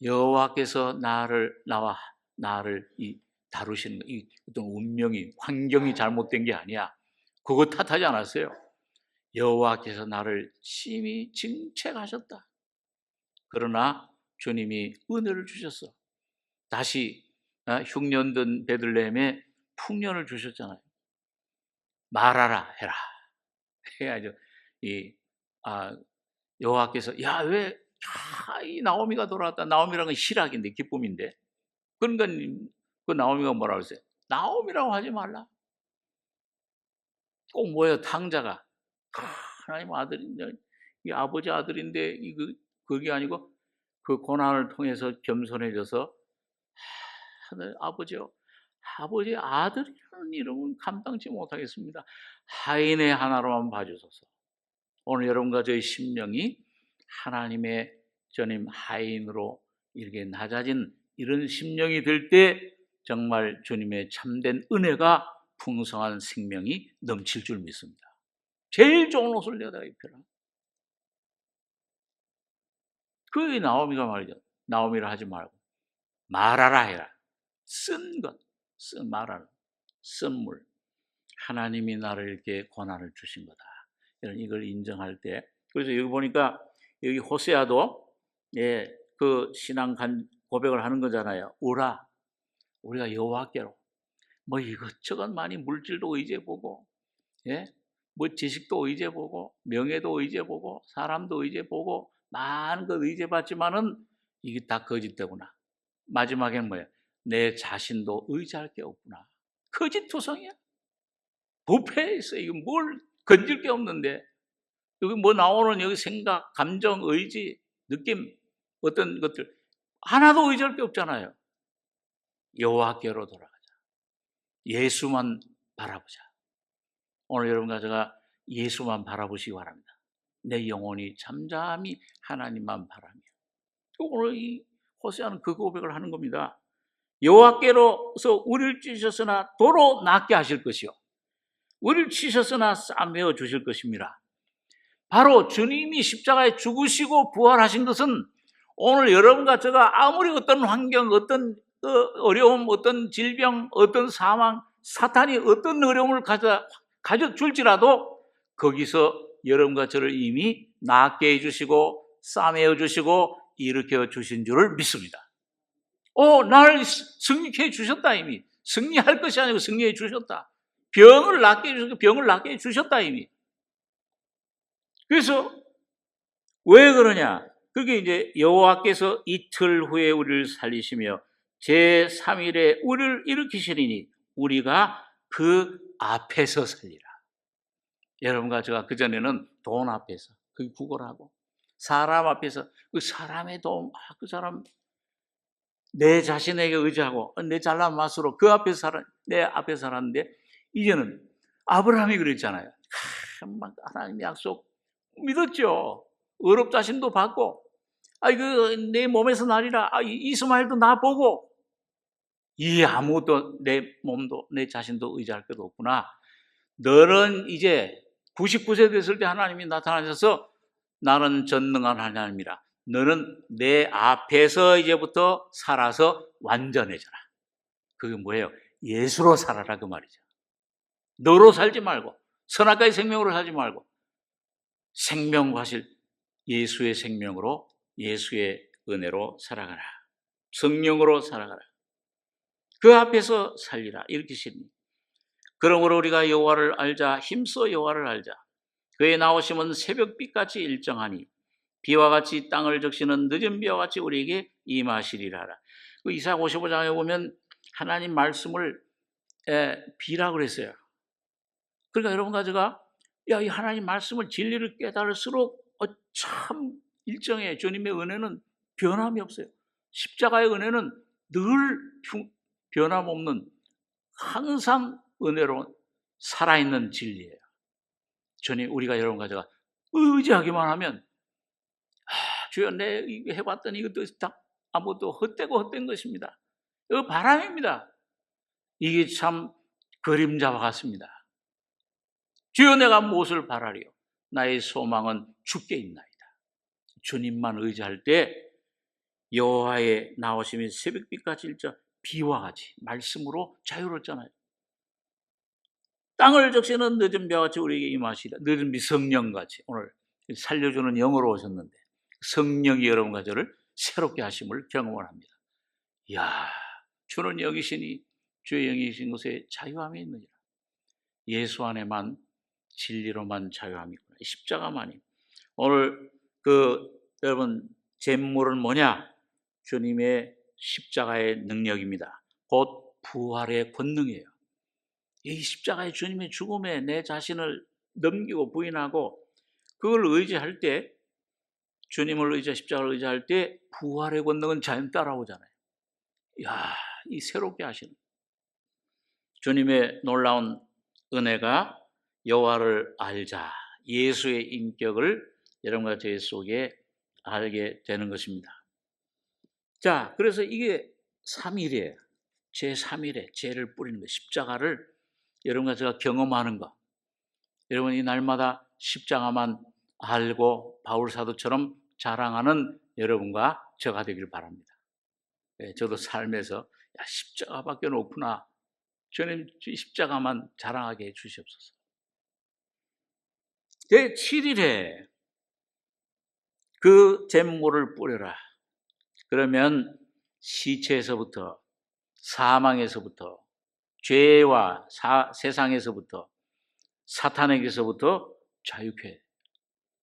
여호와께서 나를 다루시는 이 어떤 운명이 환경이 잘못된 게 아니야. 그거 탓하지 않았어요. 여호와께서 나를 심히 징책하셨다. 그러나 주님이 은혜를 주셨어. 다시 흉년된 베들레헴에 풍년을 주셨잖아요. 말하라 해라 해야죠. 여호와께서 왜 이 나오미가 돌아왔다. 나오미라는 건 희락인데 기쁨인데. 그러니까 그 나오미가 뭐라고 했어요? 나오미라고 하지 말라. 꼭 뭐예요? 탕자가 하나님 아들인데 이 아버지 아들인데 그게 아니고 그 고난을 통해서 겸손해져서 아버지요. 아버지 아들이라는 이름은 감당치 못하겠습니다. 하인의 하나로만 봐주소서. 오늘 여러분과 저희 심령이 하나님의 전임 하인으로 이렇게 낮아진 이런 심령이 될 때 정말 주님의 참된 은혜가 풍성한 생명이 넘칠 줄 믿습니다. 제일 좋은 옷을 내다 입혀라. 그 나오미가 말이죠. 나오미를 하지 말고 말하라 해라. 말하라. 쓴물. 하나님이 나를 이렇게 고난을 주신 거다. 이걸 인정할 때. 그래서 여기 보니까 여기 호세아도 그 신앙 고백을 하는 거잖아요. 오라. 우리가 여호와께로 뭐 이것저것 많이 물질도 의지해보고 뭐 지식도 의지해보고 명예도 의지해보고 사람도 의지해보고 많은 것 의지해봤지만은 이게 다 거짓되구나. 마지막에는 뭐예요? 내 자신도 의지할 게 없구나. 거짓투성이야. 부패해 있어. 이거 뭘 건질 게 없는데 여기 뭐 나오는 여기 생각, 감정, 의지, 느낌 어떤 것들 하나도 의지할 게 없잖아요. 여호와께로 돌아가자. 예수만 바라보자. 오늘 여러분과 제가 예수만 바라보시기 바랍니다. 내 영혼이 잠잠히 하나님만 바라며. 오늘 이 호세아는 그 고백을 하는 겁니다. 여호와께로서 우리를 찢으셨으나 도로 낫게 하실 것이요 우리를 치셨으나 싸매어 주실 것입니다. 바로 주님이 십자가에 죽으시고 부활하신 것은 오늘 여러분과 제가 아무리 어떤 환경, 어떤 어려움, 어떤 질병, 어떤 사망, 사탄이 어떤 어려움을 가져줄지라도 거기서 여러분과 저를 이미 낫게 해주시고 싸매어 주시고 일으켜 주신 줄을 믿습니다. 나를 승리해 주셨다 이미. 승리할 것이 아니고 승리해 주셨다. 병을 낫게 해주셨고 병을 낫게 해주셨다 이미. 그래서 왜 그러냐? 그게 이제 여호와께서 이틀 후에 우리를 살리시며 제3일에 우리를 일으키시리니 우리가 그 앞에서 살리라. 여러분과 제가 그전에는 돈 앞에서, 그게 구걸하고 사람 앞에서, 그 사람의 돈, 그 사람 내 자신에게 의지하고 내 잘난 맛으로 그 앞에서 내 앞에 살았는데 이제는 아브라함이 그랬잖아요. 하나님 약속 믿었죠. 의롭다심도 받고 내 몸에서 나리라. 이스마엘도 나 보고 아무것도 내 몸도 내 자신도 의지할 것도 없구나. 너는 이제 99세 됐을 때 하나님이 나타나셔서 나는 전능한 하나님이라. 너는 내 앞에서 이제부터 살아서 완전해져라. 그게 뭐예요? 예수로 살아라 그 말이죠. 너로 살지 말고 선악과의 생명으로 살지 말고 생명과실 예수의 생명으로 예수의 은혜로 살아가라. 성령으로 살아가라. 그 앞에서 살리라. 이렇게 시니. 그러므로 우리가 여호와를 알자. 힘써 여호와를 알자. 그의 나오심은 새벽빛같이 일정하니 비와 같이 땅을 적시는 늦은 비와 같이 우리에게 임하시리라. 그 이사야 55장에 보면 하나님 말씀을 비라 그랬어요. 그러니까 여러분과 제가 이 하나님 말씀을 진리를 깨달을수록 참 일정해. 주님의 은혜는 변함이 없어요. 십자가의 은혜는 늘 변함없는 항상 은혜로운 살아있는 진리예요. 주님, 우리가 여러분과 제가 의지하기만 하면 주여 내 이거 해봤더니 이것도 다 아무것도 헛된 것입니다. 이거 바람입니다. 이게 참 그림자와 같습니다. 주여 내가 무엇을 바라리요? 나의 소망은 주께 있나이다. 주님만 의지할 때 여호와의 나오심이 새벽빛같이 일정 비와 같이 말씀으로 자유롭잖아요. 땅을 적시는 늦은 비와같이 우리에게 임하시리라. 늦은 비 성령같이 오늘 살려주는 영으로 오셨는데 성령이 여러분과 저를 새롭게 하심을 경험을 합니다. 이야, 주는 여기시니 주의 영이 계신 곳에 자유함이 있느니라. 예수 안에만 진리로만 자유함이 있구나. 십자가만이. 오늘 여러분 잼물은 뭐냐? 주님의 십자가의 능력입니다. 곧 부활의 권능이에요. 이 십자가의 주님의 죽음에 내 자신을 넘기고 부인하고 그걸 의지할 때 주님을 십자가를 의지할 때 부활의 권능은 자연 따라오잖아요. 이야, 이 새롭게 하시는 주님의 놀라운 은혜가 여호와를 알자. 예수의 인격을 여러분과 제 속에 알게 되는 것입니다. 자, 그래서 이게 3일이에요. 제3일에 죄를 뿌리는 거, 십자가를 여러분과 제가 경험하는 거. 여러분 이 날마다 십자가만 알고 바울 사도처럼 자랑하는 여러분과 저가 되길 바랍니다. 저도 삶에서 십자가밖에 없구나. 주님 십자가만 자랑하게 해 주시옵소서. 제7일에 그 잿물을 뿌려라. 그러면 시체에서부터 사망에서부터 죄와 세상에서부터 사탄에게서부터 자유케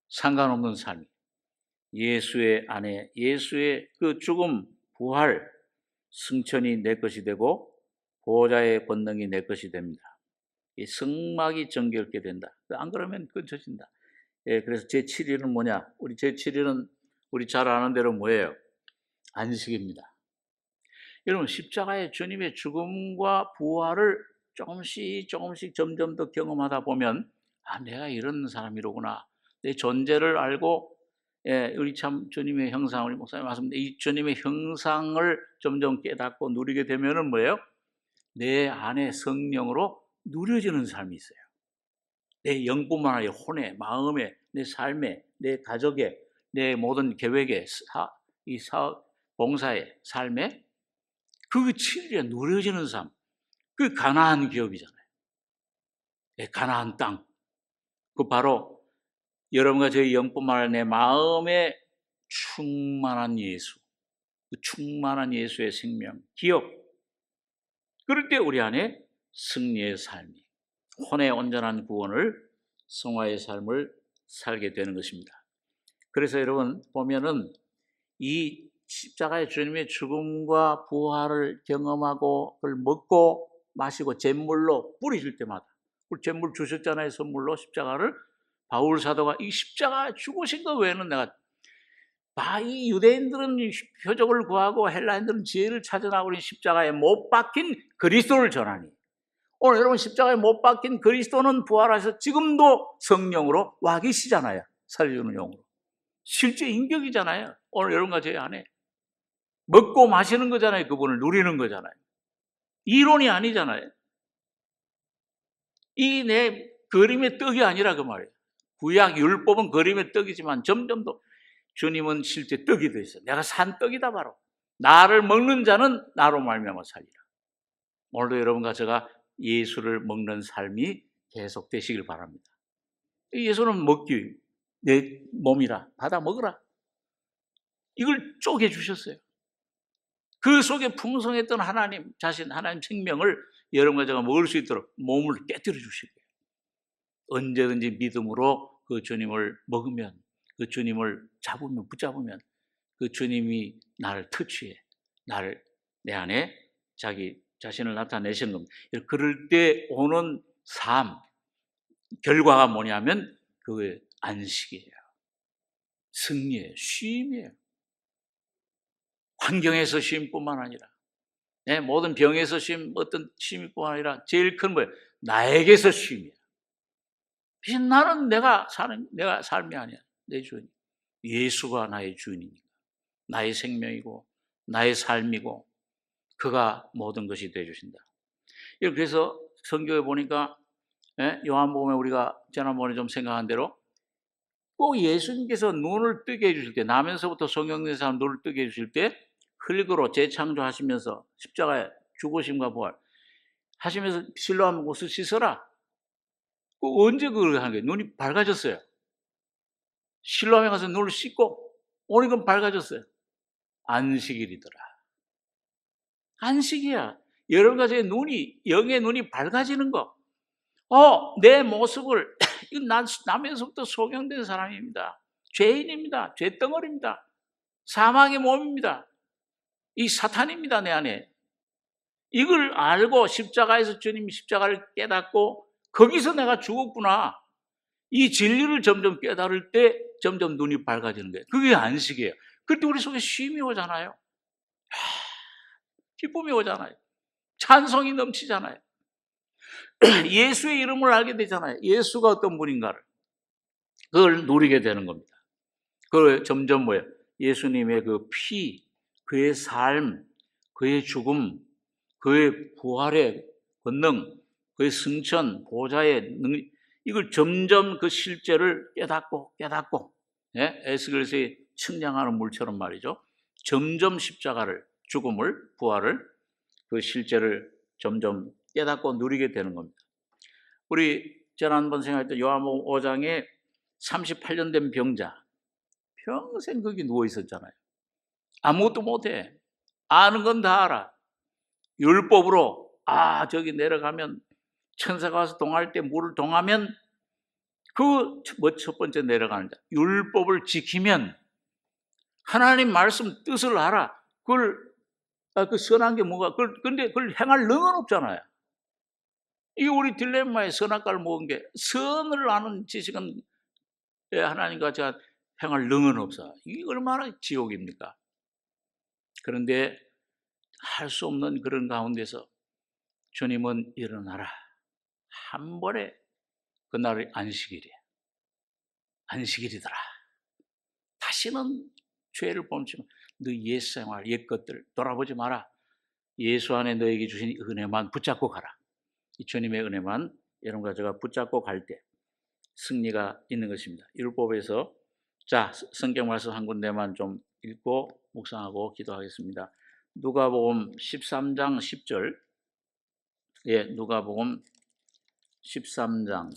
상관없는 삶. 예수의 안에 예수의 그 죽음, 부활, 승천이 내 것이 되고 보호자의 권능이 내 것이 됩니다. 이 성막이 정결케 된다. 안 그러면 끊쳐진다. 그래서 제7일은 뭐냐? 우리 제7일은 우리 잘 아는 대로 뭐예요? 안식입니다. 여러분 십자가의 주님의 죽음과 부활을 조금씩 점점 더 경험하다 보면 내가 이런 사람이로구나. 내 존재를 알고 우리 참 주님의 형상, 우리 목사님 말씀인데 이 주님의 형상을 점점 깨닫고 누리게 되면은 뭐예요? 내 안에 성령으로 누려지는 삶이 있어요. 내 영뿐만 아니라 혼에, 마음에, 내 삶에, 내 가족에, 내 모든 계획에, 이 사업, 봉사의 삶에 그 7일에 누려지는 삶, 그 가나안 기업이잖아요. 네, 가나안 땅. 그 바로 여러분과 저희 영뿐만 아니라 내 마음에 충만한 예수, 그 충만한 예수의 생명, 기업. 그럴 때 우리 안에 승리의 삶이, 혼의 온전한 구원을, 성화의 삶을 살게 되는 것입니다. 그래서 여러분 보면은 이 십자가의 주님의 죽음과 부활을 경험하고 그걸 먹고 마시고 제물로 뿌리실 때마다, 제물 주셨잖아요. 선물로 십자가를. 바울 사도가 이 십자가 죽으신 거 외에는 내가 이 유대인들은 표적을 구하고 헬라인들은 지혜를 찾아나고 있는 십자가에 못 박힌 그리스도를 전하니, 오늘 여러분 십자가에 못 박힌 그리스도는 부활하셔서 지금도 성령으로 와 계시잖아요. 살려주는 영으로. 실제 인격이잖아요. 오늘 여러분과 제 안에 먹고 마시는 거잖아요. 그분을 누리는 거잖아요. 이론이 아니잖아요. 이 내 그림의 떡이 아니라 그 말이에요. 구약 율법은 그림의 떡이지만 점점 더 주님은 실제 떡이 되어 있어요. 내가 산 떡이다 바로. 나를 먹는 자는 나로 말미암아 살리라. 오늘도 여러분과 제가 예수를 먹는 삶이 계속 되시길 바랍니다. 예수는 먹기, 내 몸이라 받아 먹으라. 이걸 쪼개 주셨어요. 그 속에 풍성했던 하나님 자신, 하나님 생명을 여러분과 제가 먹을 수 있도록 몸을 깨뜨려 주시고요. 언제든지 믿음으로 그 주님을 먹으면, 그 주님을 잡으면, 붙잡으면 그 주님이 나를 터치해, 나를 내 안에 자기 자신을 나타내시는 겁니다. 그럴 때 오는 삶, 결과가 뭐냐면 그게 안식이에요. 승리예요. 쉼이에요. 환경에서 쉼뿐만 아니라, 모든 병에서 쉼, 어떤 쉼뿐만 아니라 제일 큰 거예요. 나에게서 쉼이에요. 나는 내가 삶이 아니야. 내 주인. 예수가 나의 주인이니까. 나의 생명이고 나의 삶이고 그가 모든 것이 되어주신다. 그래서 성경에 보니까 요한복음에 우리가 지난번에 좀 생각한 대로 꼭 예수님께서 눈을 뜨게 해주실 때, 나면서부터 성령의 사람 눈을 뜨게 해주실 때 흙으로 재창조하시면서 십자가에 죽으심과 부활 하시면서 실로암 옷을 씻어라. 언제 그걸 하는 거예요? 눈이 밝아졌어요. 실로암에 가서 눈을 씻고 오늘 건 밝아졌어요. 안식일이더라. 안식이야. 여러 가지의 눈이, 영의 눈이 밝아지는 거. 내 모습을 나면서부터 소경된 사람입니다. 죄인입니다. 죄덩어리입니다. 사망의 몸입니다. 이 사탄입니다. 내 안에. 이걸 알고 십자가에서 주님이 십자가를 깨닫고 거기서 내가 죽었구나. 이 진리를 점점 깨달을 때 점점 눈이 밝아지는 거예요. 그게 안식이에요. 그때 우리 속에 쉼이 오잖아요. 기쁨이 오잖아요. 찬송이 넘치잖아요. 예수의 이름을 알게 되잖아요. 예수가 어떤 분인가를. 그걸 누리게 되는 겁니다. 그걸 점점 뭐예요? 예수님의 그 피, 그의 삶, 그의 죽음, 그의 부활의 권능, 그의 승천, 보좌의 능력, 이걸 점점 그 실제를 깨닫고, 에스겔서의 측량하는 물처럼 말이죠. 점점 십자가를, 죽음을, 부활을, 그 실제를 점점 깨닫고 누리게 되는 겁니다. 우리 지난번 생각했던 요한복음 5장에 38년 된 병자, 평생 거기 누워 있었잖아요. 아무것도 못해. 아는 건 다 알아. 율법으로 저기 내려가면 천사가 와서 동할 때 물을 동하면 첫 번째 내려가는 자. 율법을 지키면 하나님 말씀 뜻을 알아. 그 선한 게 뭐가? 근데 그걸 행할 능은 없잖아요. 이게 우리 딜레마의 선악과를 먹은 게, 선을 아는 지식은 하나님과 제가 행할 능은 없어. 이게 얼마나 지옥입니까? 그런데 할 수 없는 그런 가운데서 주님은 일어나라. 한 번에 그날이 안식일이야. 안식일이더라. 다시는 죄를 범치 마. 너 옛생활, 옛것들 돌아보지 마라. 예수 안에 너에게 주신 은혜만 붙잡고 가라. 이 주님의 은혜만 여러분과 제가 붙잡고 갈 때 승리가 있는 것입니다. 율법에서 성경 말씀 한 군데만 좀 읽고 묵상하고 기도하겠습니다. 누가복음 13장 10절. 누가복음 13장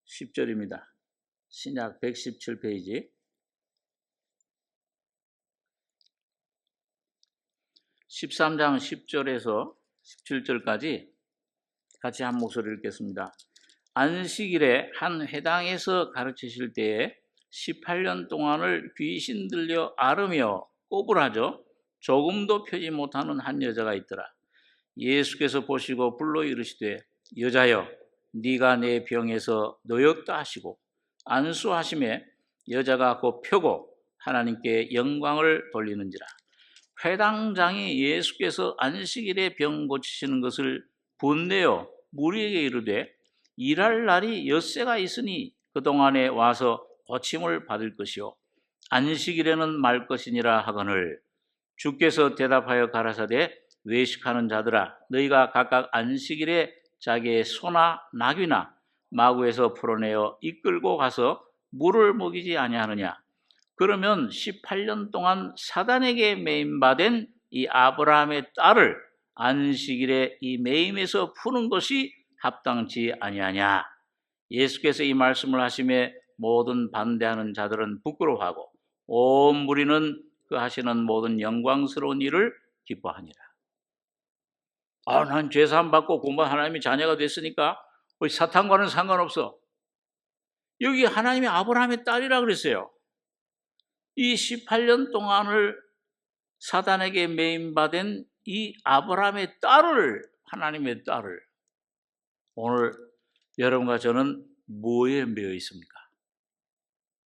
10절입니다. 신약 117페이지. 13장 10절에서 17절까지 같이 한 목소리 읽겠습니다. 안식일에 한 회당에서 가르치실 때에 18년 동안을 귀신 들려 앓으며 꼬부라져 조금도 펴지 못하는 한 여자가 있더라. 예수께서 보시고 불러 이르시되 여자여 네가 내 병에서 놓였다 하시고 안수하심에 여자가 곧 펴고 하나님께 영광을 돌리는지라. 회당장이 예수께서 안식일에 병 고치시는 것을 분내어 무리에게 이르되 일할 날이 엿새가 있으니 그동안에 와서 고침을 받을 것이요 안식일에는 말 것이니라 하거늘 주께서 대답하여 가라사대 외식하는 자들아 너희가 각각 안식일에 자기의 소나 나귀나 마구에서 풀어내어 이끌고 가서 물을 먹이지 아니하느냐. 그러면 18년 동안 사단에게 매임받은 이 아브라함의 딸을 안식일에 이 매임에서 푸는 것이 합당치 아니하냐. 예수께서 이 말씀을 하심에 모든 반대하는 자들은 부끄러워하고 온 무리는 그 하시는 모든 영광스러운 일을 기뻐하니라. 난 죄사함 받고 공부한 하나님의 자녀가 됐으니까 우리 사탄과는 상관없어. 여기 하나님이 아브라함의 딸이라 그랬어요. 이 18년 동안을 사단에게 매임받은 이 아브라함의 딸을, 하나님의 딸을 오늘 여러분과 저는 뭐에 매여 있습니까?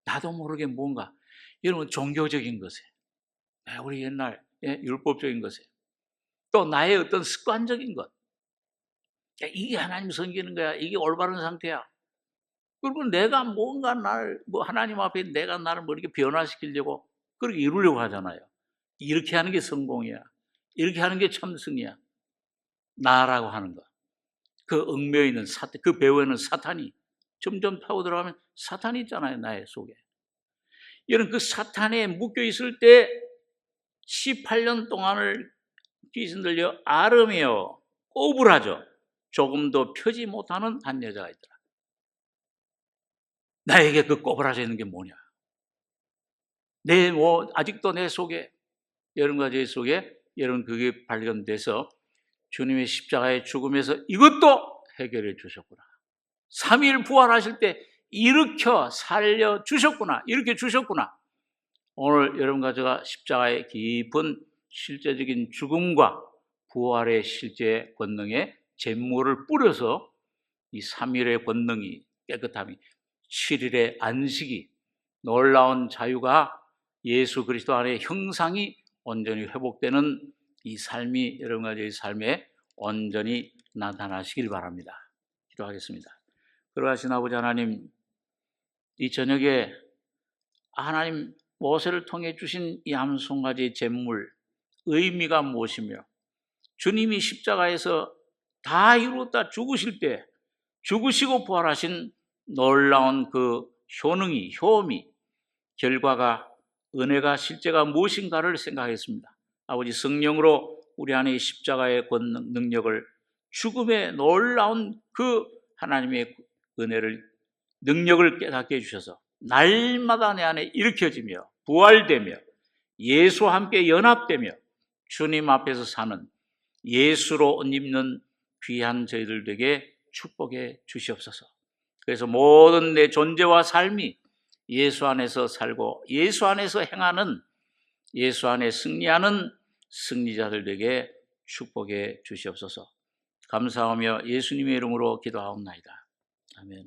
나도 모르게 뭔가 여러분 종교적인 것에, 우리 옛날 율법적인 것에, 또 나의 어떤 습관적인 것, 이게 하나님 섬기는 거야, 이게 올바른 상태야. 그리고 내가 뭔가 하나님 앞에 내가 나를 뭐 이렇게 변화시키려고 그렇게 이루려고 하잖아요. 이렇게 하는 게 성공이야. 이렇게 하는 게 참승이야. 나라고 하는 것. 그 얽매여 있는 사탄, 그 배후에는 사탄이 점점 파고 들어가면 사탄이 있잖아요. 나의 속에. 여러분 그 사탄에 묶여 있을 때 18년 동안을 귀신 들려 앓으며 꼬부라져 조금도 펴지 못하는 한 여자가 있더라. 나에게 그 꼬부라져 있는 게 뭐냐? 아직도 내 속에, 여러분과 제 속에, 여러분 그게 발견돼서 주님의 십자가의 죽음에서 이것도 해결해 주셨구나. 3일 부활하실 때 일으켜 살려 주셨구나. 이렇게 주셨구나. 오늘 여러분과 제가 십자가의 깊은 실제적인 죽음과 부활의 실제 권능에 잿물을 뿌려서 이 3일의 권능이, 깨끗함이, 7일의 안식이, 놀라운 자유가 예수 그리스도 안에 형상이 온전히 회복되는 이 삶이 여러분과 저의 삶에 온전히 나타나시길 바랍니다. 기도하겠습니다. 그러하신 아버지 하나님, 이 저녁에 하나님 모세를 통해 주신 이 한 송아지의 잿물 의미가 무엇이며 주님이 십자가에서 다 이루었다 죽으실 때 죽으시고 부활하신 놀라운 그 효험이 결과가 은혜가 실제가 무엇인가를 생각했습니다. 아버지 성령으로 우리 안에 십자가의 권능 능력을 죽음의 놀라운 그 하나님의 은혜를 능력을 깨닫게 해주셔서 날마다 내 안에 일으켜지며 부활되며 예수와 함께 연합되며 주님 앞에서 사는 예수로 옷 입는 귀한 저희들 되게 축복해 주시옵소서. 그래서 모든 내 존재와 삶이 예수 안에서 살고 예수 안에서 행하는, 예수 안에 승리하는 승리자들 되게 축복해 주시옵소서. 감사하며 예수님의 이름으로 기도하옵나이다. 아멘.